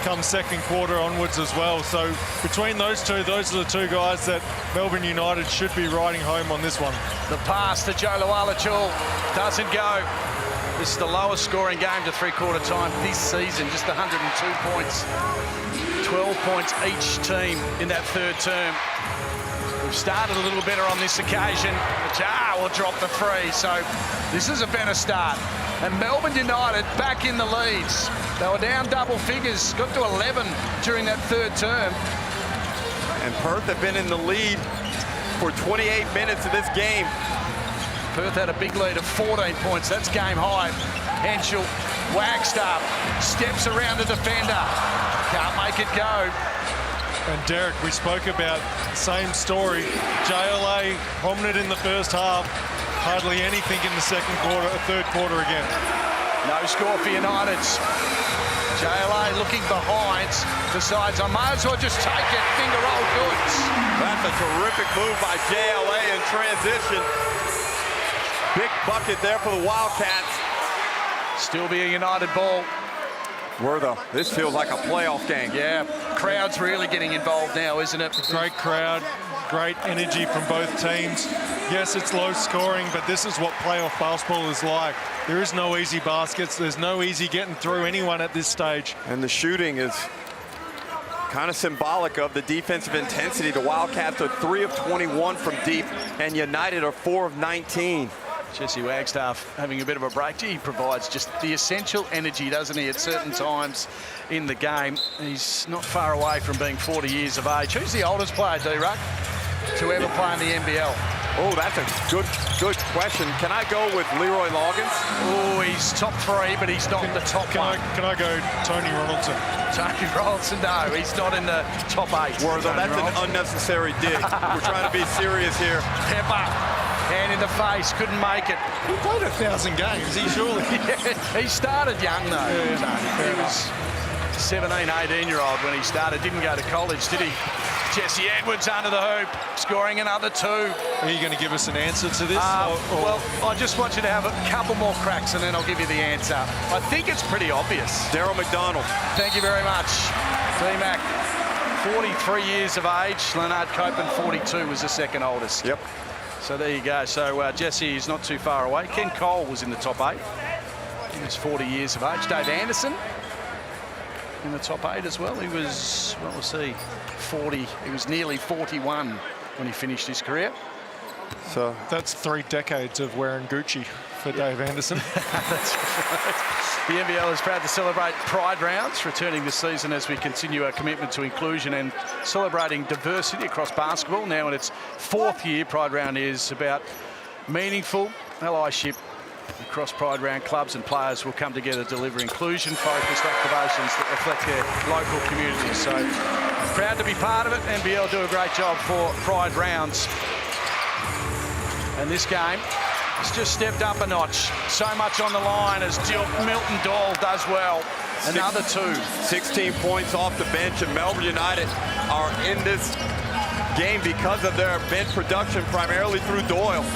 come second quarter onwards as well. So between those are the two guys that Melbourne United should be riding home on this one. The pass to Joe Lualachul doesn't go. This is the lowest scoring game to three-quarter time this season, just 102 points. 12 points each team in that third term. We've started a little better on this occasion. Ja will drop the free, so this is a better start. And Melbourne United back in the leads. They were down double figures, got to 11 during that third term. And Perth have been in the lead for 28 minutes of this game. Perth had a big lead of 14 points. That's game high. Henschel, Wagstaff, steps around the defender. Can't make it go. And Derek, we spoke about same story. JLA prominent in the first half. Hardly anything in the second quarter, third quarter again. No score for United's. JLA looking behind, decides I might as well just take it. Finger roll goods. That's a terrific move by JLA in transition. Big bucket there for the Wildcats. Still be a United ball. This feels like a playoff game. Yeah, crowd's really getting involved now, isn't it? Great crowd, great energy from both teams. Yes, it's low scoring, but this is what playoff basketball is like. There is no easy baskets. There's no easy getting through anyone at this stage. And the shooting is kind of symbolic of the defensive intensity. The Wildcats are 3 of 21 from deep, and United are 4 of 19. Jesse Wagstaff having a bit of a break. He provides just the essential energy, doesn't he, at certain times in the game. He's not far away from being 40 years of age. Who's the oldest player, D-Ruck, to ever play in the NBL? Oh, that's a good question. Can I go with Leroy Loggins? Oh, he's top 3, but he's not the top one. Can I go Tony Ronaldson? Tony Ronaldson, no, he's not in the top 8. That's an unnecessary dig. We're trying to be serious here. Pepper. Hand in the face, couldn't make it. He played 1,000 games, he surely. Yeah, he started young though. Yeah, he was 17, 18-year-old when he started. Didn't go to college, did he? Jesse Edwards under the hoop, scoring another 2. Are you going to give us an answer to this? Well, I just want you to have a couple more cracks and then I'll give you the answer. I think it's pretty obvious. Daryl McDonald. Thank you very much. D-Mac, 43 years of age. Leonard Copeland, 42, was the second oldest. Yep. So there you go. So Jesse is not too far away. Ken Cole was in the top 8. He was 40 years of age. Dave Anderson in the top 8 as well. He was, what was he? 40. He was nearly 41 when he finished his career. So that's 3 decades of wearing Gucci for Dave Anderson. That's right. The NBL is proud to celebrate Pride Rounds, returning this season as we continue our commitment to inclusion and celebrating diversity across basketball. Now in its 4th year, Pride Round is about meaningful allyship across Pride Round. Clubs and players will come together to deliver inclusion-focused activations that reflect their local communities. So proud to be part of it. NBL do a great job for Pride Rounds. And this game, it's just stepped up a notch. So much on the line as Milton Doyle does well. Another 2. 16 points off the bench, and Melbourne United are in this game because of their bench production, primarily through Doyle.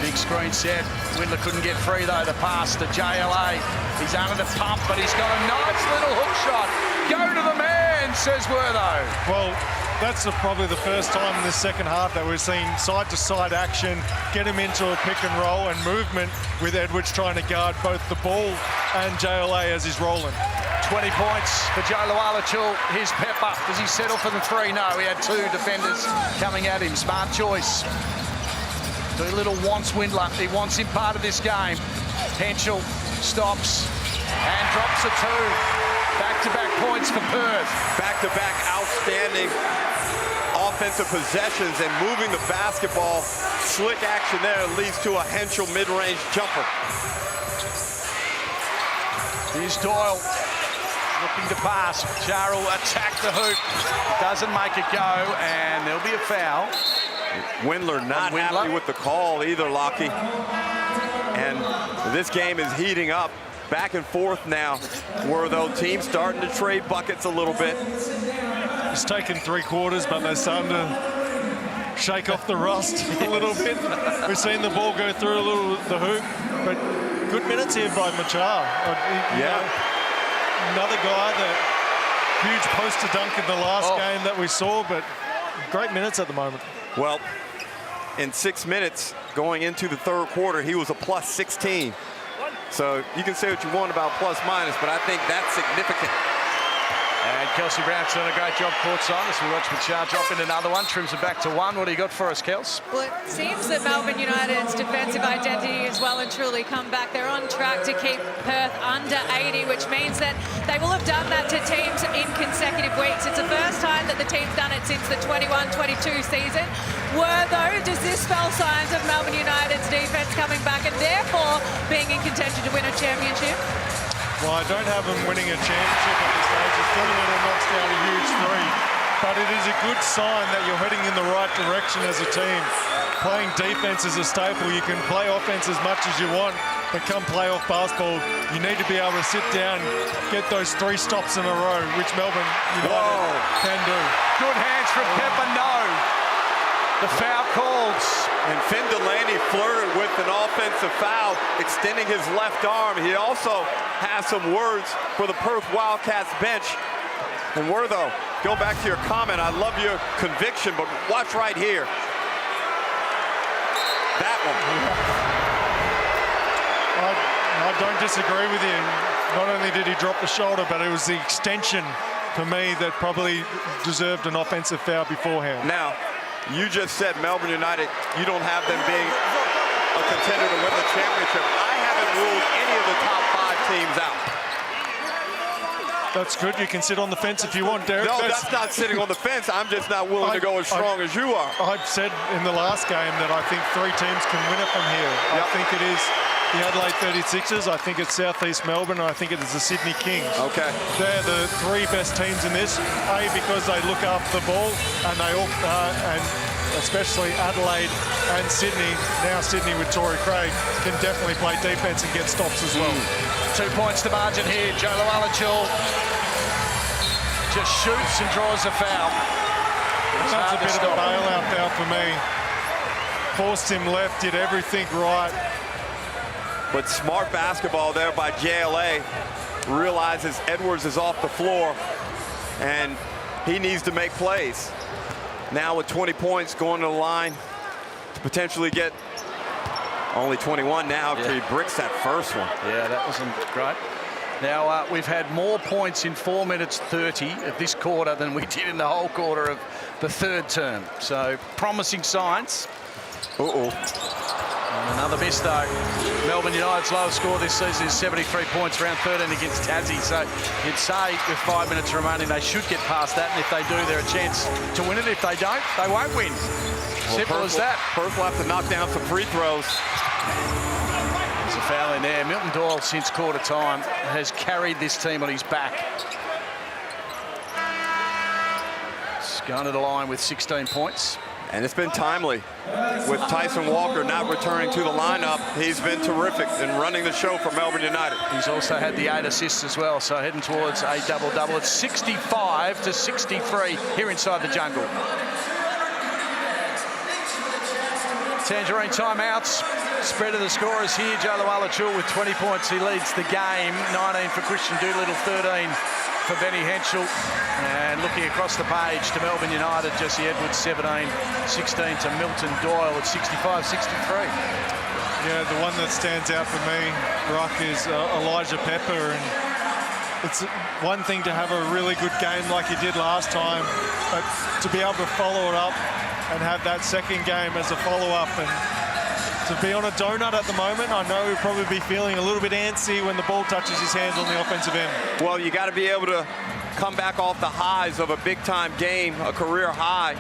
Big screen set. Windler couldn't get free, though. The pass to JLA. He's under the pump, but he's got a nice little hook shot. Go to the man, says Wertho. Well, that's probably the first time in this second half that we've seen side-to-side action, get him into a pick and roll and movement with Edwards trying to guard both the ball and JLA as he's rolling. 20 points for Joe Lualachul. Here's Pepper. Does he settle for the 3? No, he had 2 defenders coming at him. Smart choice. Doolittle wants Windler. He wants him part of this game. Henschel stops. and drops a 2. Back-to-back points for Perth. Back-to-back outstanding offensive possessions and moving the basketball. Slick action there leads to a Henschel mid-range jumper. Here's Doyle looking to pass. Jarrell attack the hoop. Doesn't make it go, and there'll be a foul. Windler not happy with the call either, Lockie. And this game is heating up. Back and forth now, where though teams starting to trade buckets a little bit. It's taken 3 quarters, but they're starting to shake off the rust a little bit. We've seen the ball go through a little the hoop, but good minutes here by Machar. Another guy that huge poster dunk in the last game that we saw, but great minutes at the moment. Well, in 6 minutes going into the 3rd quarter, he was a plus 16. So you can say what you want about plus minus, but I think that's significant. And Kelsey Brown's done a great job courtside as we watch Machar drop in another one, trims it back to 1. What do you got for us, Kels? Well, it seems that Melbourne United's defensive identity has well and truly come back. They're on track to keep Perth under 80, which means that they will have done that to teams in consecutive weeks. It's the first time that the team's done it since the 21-22 season. Does this spell signs of Melbourne United's defense coming back and therefore being in contention to win a championship? Well, I don't have them winning a championship at this stage. It's Filomena knocks down a huge 3. But it is a good sign that you're heading in the right direction as a team. Playing defense is a staple. You can play offense as much as you want, but come playoff basketball, you need to be able to sit down, get those 3 stops in a row, which Melbourne United can do. Good hands from Pepper, no. The foul called. And Finn Delaney flirted with an offensive foul, extending his left arm. He also has some words for the Perth Wildcats bench. And Wertho, go back to your comment. I love your conviction, but watch right here. That one. I don't disagree with you. Not only did he drop the shoulder, but it was the extension for me that probably deserved an offensive foul beforehand. Now, you just said Melbourne United, you don't have them being a contender to win the championship. I haven't ruled any of the top 5 teams out. That's good. You can sit on the fence if you want, Derek. No, that's not sitting on the fence. I'm just not willing to go as strong as you are. I've said in the last game that I think 3 teams can win it from here. I think it is the Adelaide 36ers, I think it's South East Melbourne, and I think it is the Sydney Kings. Okay. They're the 3 best teams in this. A, because they look after the ball, and they all, and especially Adelaide and Sydney, now Sydney with Torrey Craig, can definitely play defense and get stops as well. 2 points to margin here. Joe Lualichul just shoots and draws a foul. That's a bit of a bailout foul for me. Forced him left, did everything right. But smart basketball there by JLA. Realizes Edwards is off the floor, and he needs to make plays. Now with 20 points going to the line to potentially get only 21 now after he bricks that first one. Yeah, that wasn't great. Now, we've had more points in 4 minutes 30 of this quarter than we did in the whole quarter of the 3rd term. So, promising signs. And another miss, though. Melbourne United's lowest score this season is 73 points, round 13 against Tassie. So, you'd say with 5 minutes remaining, they should get past that. And if they do, they're a chance to win it. If they don't, they won't win. Simple as that. Perth will have to knock down some free throws. There's a foul in there. Milton Doyle, since quarter time, has carried this team on his back. He's gone to the line with 16 points. And it's been timely. With Tyson Walker not returning to the lineup, he's been terrific in running the show for Melbourne United. He's also had the 8 assists as well, so heading towards a double-double. It's 65 to 63 here inside the jungle. Tangerine timeouts. Spread of the scorers here. Joe Lualichul with 20 points. He leads the game. 19 for Christian Doolittle, 13 for Benny Henschel. And looking across the page to Melbourne United, Jesse Edwards, 17-16 to Milton Doyle at 65-63. Yeah, the one that stands out for me, Ruck, is Elijah Pepper. And it's one thing to have a really good game like he did last time, but to be able to follow it up and have that second game as a follow-up and to be on a donut at the moment. I know he'll probably be feeling a little bit antsy when the ball touches his hands on the offensive end. Well, you got to be able to come back off the highs of a big-time game, a career high,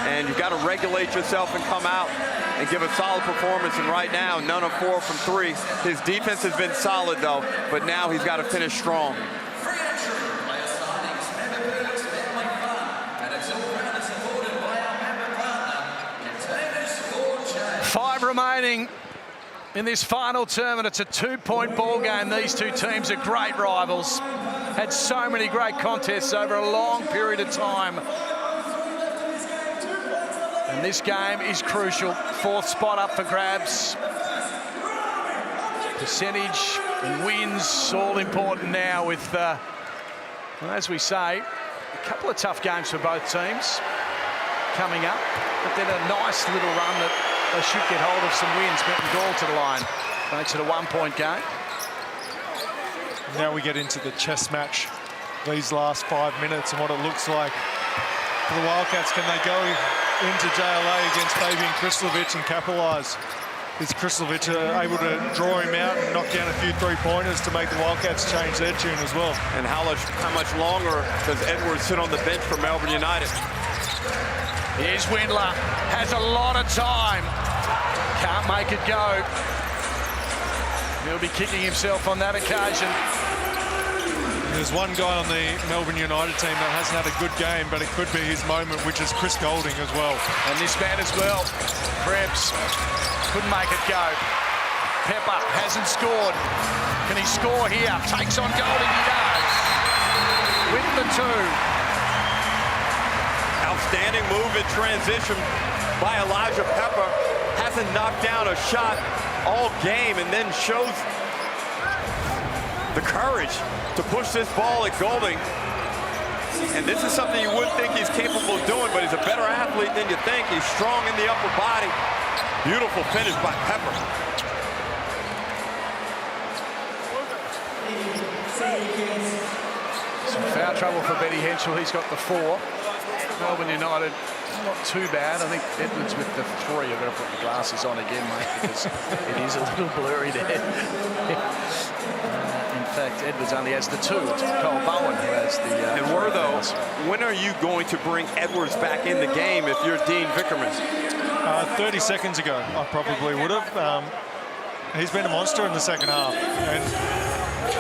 and you've got to regulate yourself and come out and give a solid performance. And right now, none of 4 from 3. His defense has been solid, though, but now he's got to finish strong. Five remaining in this final tournament. It's a 2-point ball game. These two teams are great rivals. Had so many great contests over a long period of time. And this game is crucial. 4th spot up for grabs. Percentage and wins all important now with, well, as we say, a couple of tough games for both teams coming up. But then a nice little run that they should get hold of some wins. Milton Doyle to the line. Makes it a 1-point game. Now we get into the chess match, these last 5 minutes, and what it looks like for the Wildcats. Can they go into JLA against Fabian Krislovic and capitalise? Is Krislovic able to draw him out and knock down a few 3-pointers to make the Wildcats change their tune as well? And how much longer does Edwards sit on the bench for Melbourne United? Here's Windler, has a lot of time. Can't make it go. He'll be kicking himself on that occasion. There's one guy on the Melbourne United team that hasn't had a good game, but it could be his moment, which is Chris Golding as well. And this man as well, Krebs, couldn't make it go. Pepper hasn't scored. Can he score here? Takes on Golding, he does. With the 2. Outstanding move in transition by Elijah Pepper. Hasn't knocked down a shot all game, and then shows the courage to push this ball at Golding. And this is something you wouldn't think he's capable of doing, but he's a better athlete than you think. He's strong in the upper body. Beautiful finish by Pepper. Some foul trouble for Benny Henschel. He's got the 4. Melbourne United, not too bad. I think Edwards with the 3. I've got to put the glasses on again, mate, because it is a little blurry there. In fact, Edwards only has the 2. It's Cole Bowen who has the... and when are you going to bring Edwards back in the game if you're Dean Vickerman? 30 seconds ago, I probably would have. He's been a monster in the second half, and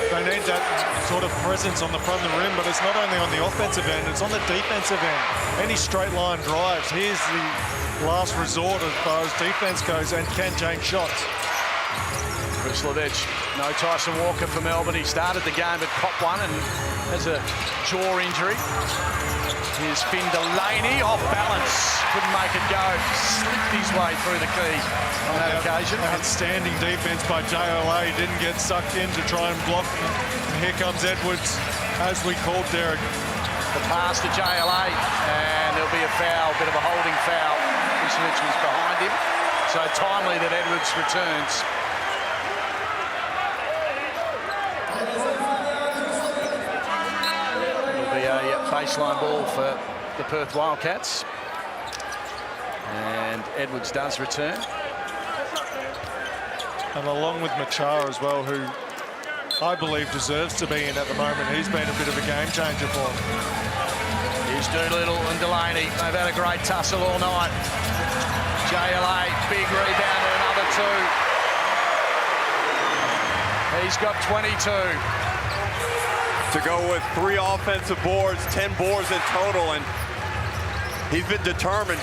they need that sort of presence on the front of the rim, but it's not only on the offensive end, it's on the defensive end. Any straight line drives, here's the last resort as far as defense goes, and can change shots. Krislovic, no Tyson Walker for Melbourne. He started the game but copped one and has a jaw injury. Here's Finn Delaney, off balance, couldn't make it go. Slipped his way through the key on that occasion. Outstanding defense by JLA, didn't get sucked in to try and block. And here comes Edwards, as we called Derek. The pass to JLA, and there'll be a foul, bit of a holding foul. Krislovic was behind him, so timely that Edwards returns. Baseline ball for the Perth Wildcats. And Edwards does return. And along with Machar as well, who I believe deserves to be in at the moment. He's been a bit of a game changer for them. Here's Doolittle and Delaney. They've had a great tussle all night. JLA, big rebound and another 2. He's got 22. To go with 3 offensive boards, 10 boards in total, and he's been determined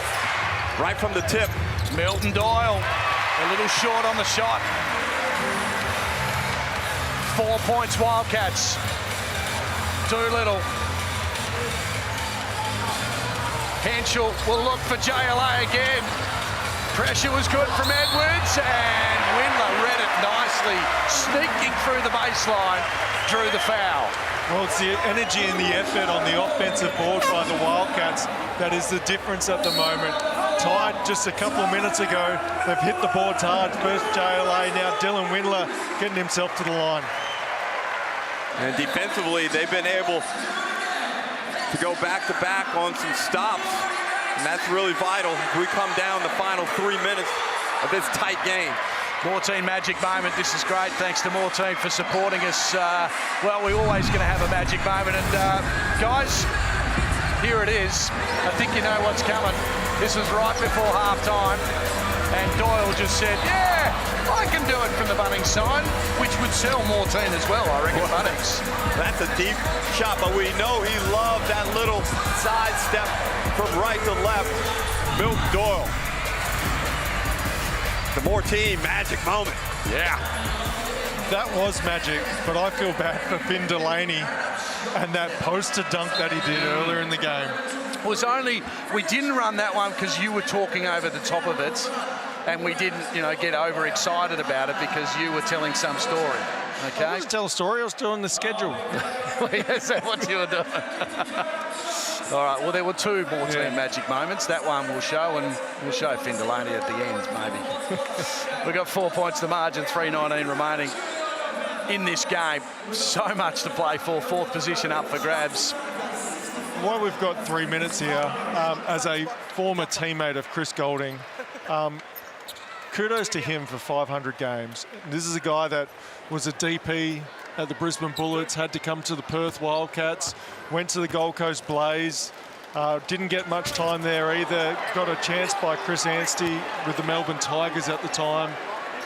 right from the tip. Milton Doyle, a little short on the shot. 4 points Wildcats. Doolittle. Henschel will look for JLA again. Pressure was good from Edwards, and Windler read it nicely, sneaking through the baseline, drew the foul. Well, it's the energy and the effort on the offensive board by the Wildcats that is the difference at the moment. Tied just a couple of minutes ago. They've hit the boards hard. First JLA, now Dylan Windler getting himself to the line. And defensively, they've been able to go back-to-back on some stops. And that's really vital. If we come down the final 3 minutes of this tight game. Morteen magic moment. This is great. Thanks to Morteen for supporting us. Well, we're always going to have a magic moment. And guys, here it is. I think you know what's coming. This was right before half-time. And Doyle just said, yeah, I can do it from the Bunnings sign, which would sell Morteen as well, I reckon, Bunnings. That's a deep shot, but we know he loved that little side step from right to left. Milton Doyle. The Morteen magic moment. Yeah. That was magic, but I feel bad for Finn Delaney and that poster dunk that he did earlier in the game. Was only, we didn't run that one because you were talking over the top of it, and we didn't, you know, get overexcited about it because you were telling some story. Okay. I didn't tell a story. I was doing the schedule. Is that what you were doing? All right. Well, there were two Morteen magic moments. That one we'll show, and we'll show Finn Delaney at the end, maybe. We've got 4 points to margin, 3:19 remaining in this game. So much to play for. Fourth position up for grabs. While we've got 3 minutes here, as a former teammate of Chris Goulding, kudos to him for 500 games. This is a guy that was a DP at the Brisbane Bullets, had to come to the Perth Wildcats, went to the Gold Coast Blaze, didn't get much time there either, got a chance by Chris Anstey with the Melbourne Tigers at the time,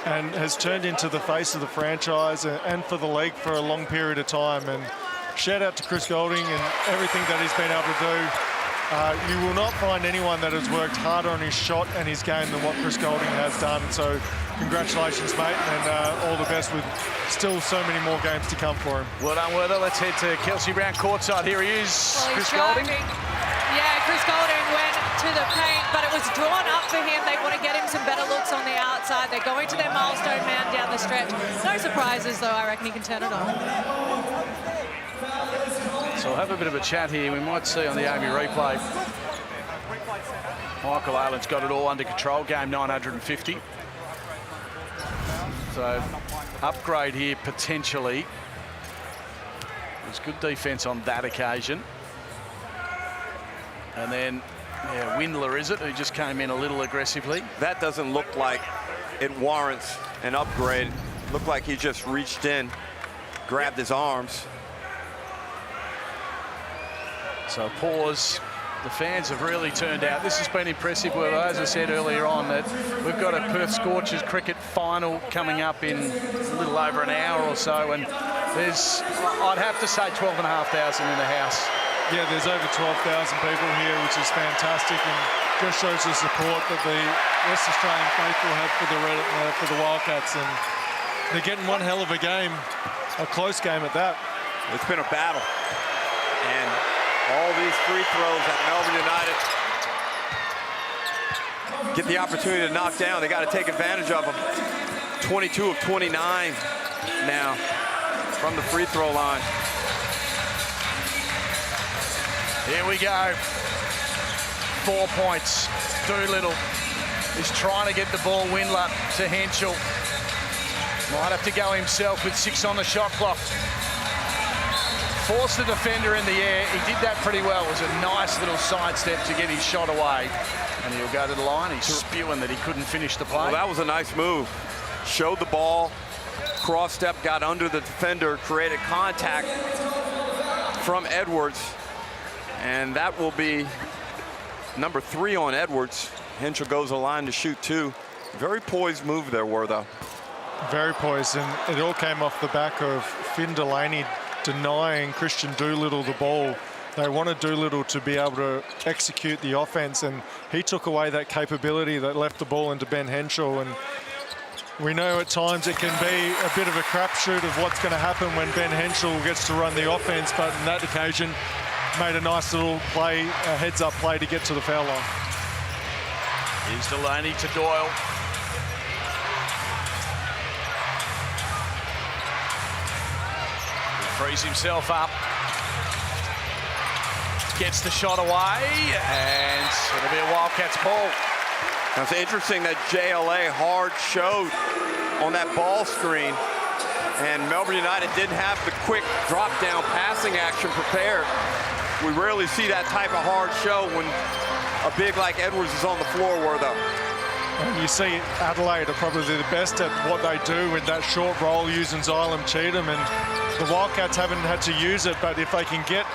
and has turned into the face of the franchise and for the league for a long period of time. And shout out to Chris Goulding and everything that he's been able to do. You will not find anyone that has worked harder on his shot and his game than what Chris Goulding has done. So congratulations, mate, and all the best with still so many more games to come for him. Well done, Werther. Let's head to Kelsey Brown courtside. Here he is, Chris Goulding. Yeah, Chris Goulding went to the paint, but it was drawn up for him. They want to get him some better looks on the outside. They're going to their Milestone man down the stretch. No surprises, though. I reckon he can turn it on. So we'll have a bit of a chat here. We might see on the Amy replay. Michael Aylan's got it all under control. Game 950. So upgrade here potentially. There's good defense on that occasion. And then, yeah, Windler, is it, who just came in a little aggressively? That doesn't look like it warrants an upgrade. Looked like he just reached in, grabbed his arms. So pause. The fans have really turned out. This has been impressive. Well, as I said earlier on, that we've got a Perth Scorchers cricket final coming up in a little over an hour or so, and there's, I'd have to say, 12,500 in the house. Yeah, there's over 12,000 people here, which is fantastic, and just shows the support that the West Australian faithful have for the Wildcats, and they're getting one hell of a game, a close game at that. It's been a battle, and all these free throws that Melbourne United get the opportunity to knock down. They got to take advantage of them. 22 of 29 now from the free throw line. Here we go. 4 points. Doolittle is trying to get the ball. Windler to Henschel. Might have to go himself with 6 on the shot clock. Forced the defender in the air. He did that pretty well. It was a nice little sidestep to get his shot away. And he'll go to the line. He's spewing that he couldn't finish the play. Well, that was a nice move. Showed the ball, cross step, got under the defender, created contact from Edwards. And that will be number 3 on Edwards. Henschel goes to the line to shoot 2. Very poised move there, Werther. Very poised, and it all came off the back of Finn Delaney denying Christian Doolittle the ball. They wanted Doolittle to be able to execute the offense, and he took away that capability that left the ball into Ben Henschel. And we know at times it can be a bit of a crapshoot of what's going to happen when Ben Henschel gets to run the offense, but in that occasion, made a nice little play, a heads-up play to get to the foul line. Here's Delaney to Doyle. Frees himself up. Gets the shot away, and it'll be a Wildcats ball. Now, it's interesting that JLA hard showed on that ball screen, and Melbourne United didn't have the quick drop-down passing action prepared. We rarely see that type of hard show when a big like Edwards is on the floor, Werther. And you see Adelaide are probably the best at what they do with that short roll using Xylem Cheatham, and the Wildcats haven't had to use it, but if they can get,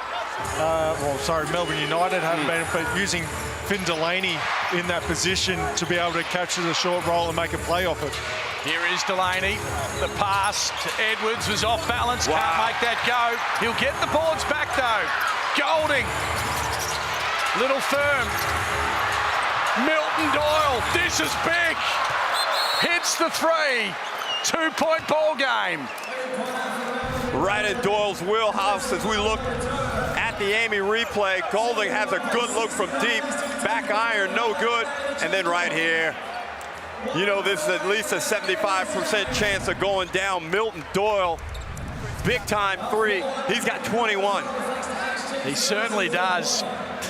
Melbourne United haven't been, but using Finn Delaney in that position to be able to capture the short roll and make a play off it. Here is Delaney. The pass to Edwards was off balance. Wow. Can't make that go. He'll get the boards back though. Golding. Little firm. Milton Doyle. This is big. Hits the three. 2-point ball game. Right at Doyle's wheelhouse as we look at the Amy replay. Golding has a good look from deep. Back iron, no good. And then right here, you know this is at least a 75% chance of going down. Milton Doyle, big time three. He's got 21. He certainly does.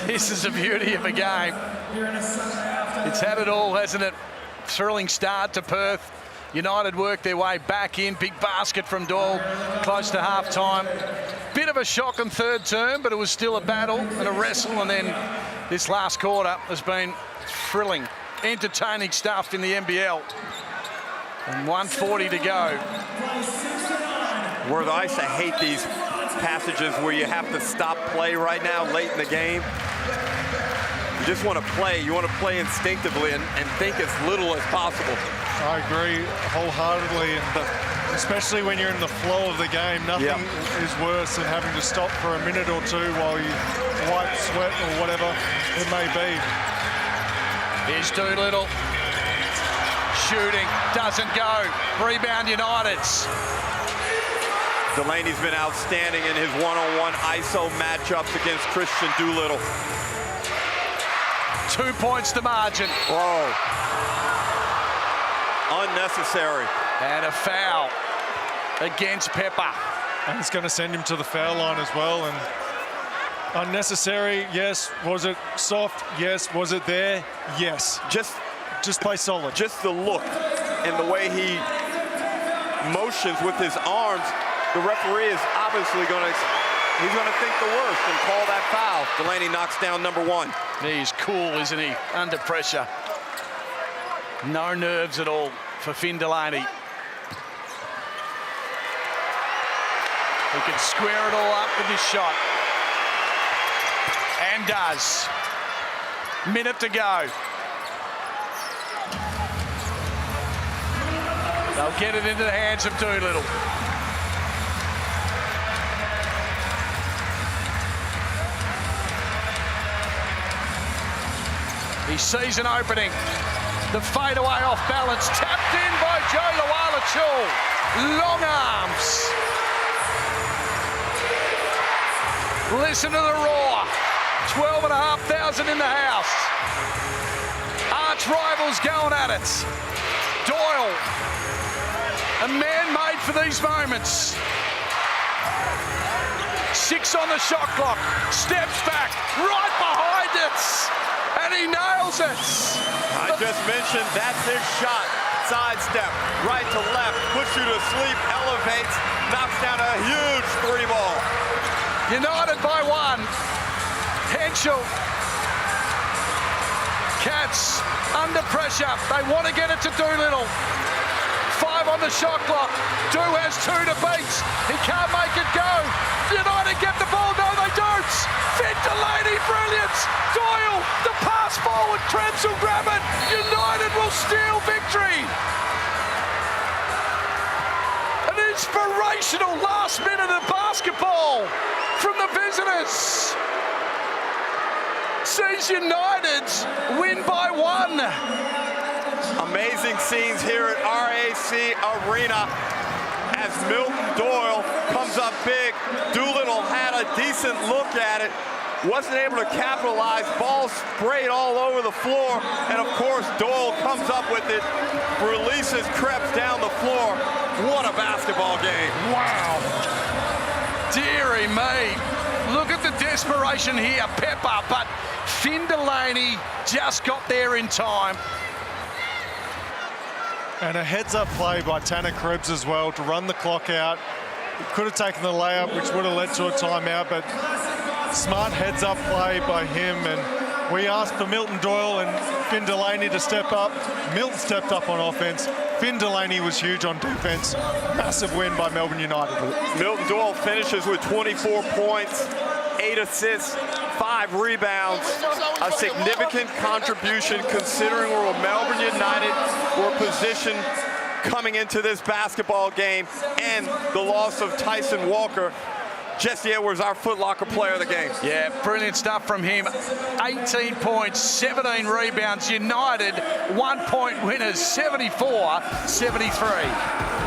This is the beauty of a game. It's had it all, hasn't it? Thrilling start to Perth. United worked their way back in. Big basket from Doyle, close to half-time. Bit of a shock in third term, but it was still a battle and a wrestle. And then this last quarter has been thrilling, entertaining stuff in the NBL. And 1:40 to go. Worth, I used to hate these passages where you have to stop play right now, late in the game. You just want to play. You want to play instinctively and think as little as possible. I agree wholeheartedly, and especially when you're in the flow of the game, nothing is worse than having to stop for a minute or two while you wipe sweat or whatever it may be. Here's Doolittle. Shooting, doesn't go. Rebound United's. Delaney's been outstanding in his one-on-one ISO matchups against Christian Doolittle. 2 points to margin. Whoa. Unnecessary. And a foul against Pepper. And it's going to send him to the foul line as well. And unnecessary, yes. Was it soft? Yes. Was it there? Yes. Just play solid. Just the look and the way he motions with his arms, the referee is obviously going to think the worst and call that foul. Delaney knocks down number one. He's cool, isn't he? Under pressure. No nerves at all for Finn Delaney. He can square it all up with his shot. And does. Minute to go. They'll get it into the hands of Doolittle. He sees an opening. The fadeaway off balance, tapped in by Joe Luala-Chul. Long arms. Listen to the roar. 12,500 in the house. Arch rivals going at it. Doyle, a man made for these moments. 6 on the shot clock. Steps back, right behind it. And he nails it. I just mentioned that's his shot. Sidestep, right to left, puts you to sleep, elevates, knocks down a huge three ball. United by 1. Henschel. Cats under pressure. They want to get it to Doolittle. 5 on the shot clock. Do has 2 to beat. He can't make it go. United get the ball. No, they don't. Finn Delaney, brilliant. Doyle, the pass forward. Krebs will grab it. United will steal victory. An inspirational last minute of basketball from the visitors. Sees United win by 1. Amazing scenes here at RAC Arena as Milton Doyle comes up big. Doolittle had a decent look at it, wasn't able to capitalize. Ball sprayed all over the floor, and of course Doyle comes up with it, releases Krebs down the floor. What a basketball game. Wow. Dearie me. Look at the desperation here. Pepper, but Finn Delaney just got there in time. And a heads-up play by Tanner Krebs as well to run the clock out. He could have taken the layup, which would have led to a timeout, but smart heads-up play by him, and We asked for Milton Doyle and Finn Delaney to step up. Milton stepped up on offense. Finn Delaney was huge on defense. Massive win by Melbourne United. Milton Doyle finishes with 24 points, 8 assists, 5 rebounds. A significant contribution considering where Melbourne United were positioned coming into this basketball game, and the loss of Tyson Walker. Jesse Edwards, our Foot Locker player of the game. Yeah, brilliant stuff from him. 18 points, 17 rebounds. United 1-point winners, 74-73.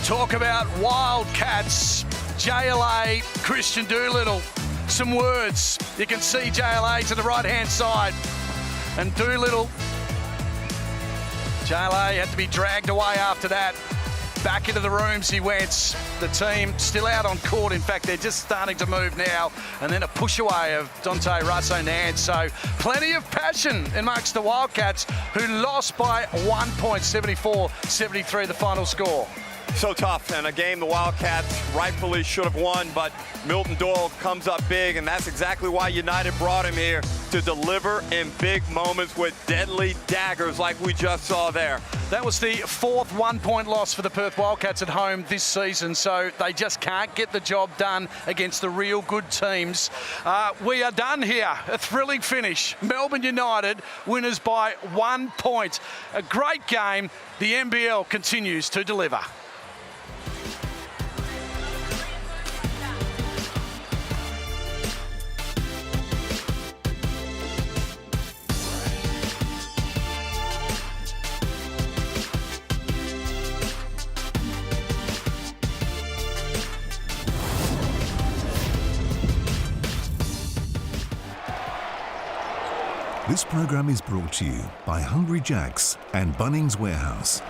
Talk about Wildcats, JLA, Christian Doolittle. Some words. You can see JLA to the right-hand side. And Doolittle, JLA had to be dragged away after that. Back into the rooms he went. The team still out on court. In fact, they're just starting to move now. And then a push away of Dante Russo-Nance. So plenty of passion amongst the Wildcats, who lost by 1 point, 74-73, the final score. So tough, and a game the Wildcats rightfully should have won, but Milton Doyle comes up big, and that's exactly why United brought him here, to deliver in big moments with deadly daggers like we just saw there. That was the 4th 1-point loss for the Perth Wildcats at home this season, so they just can't get the job done against the real good teams. We are done here. A thrilling finish. Melbourne United winners by 1 point. A great game. The NBL continues to deliver. This program is brought to you by Hungry Jack's and Bunnings Warehouse.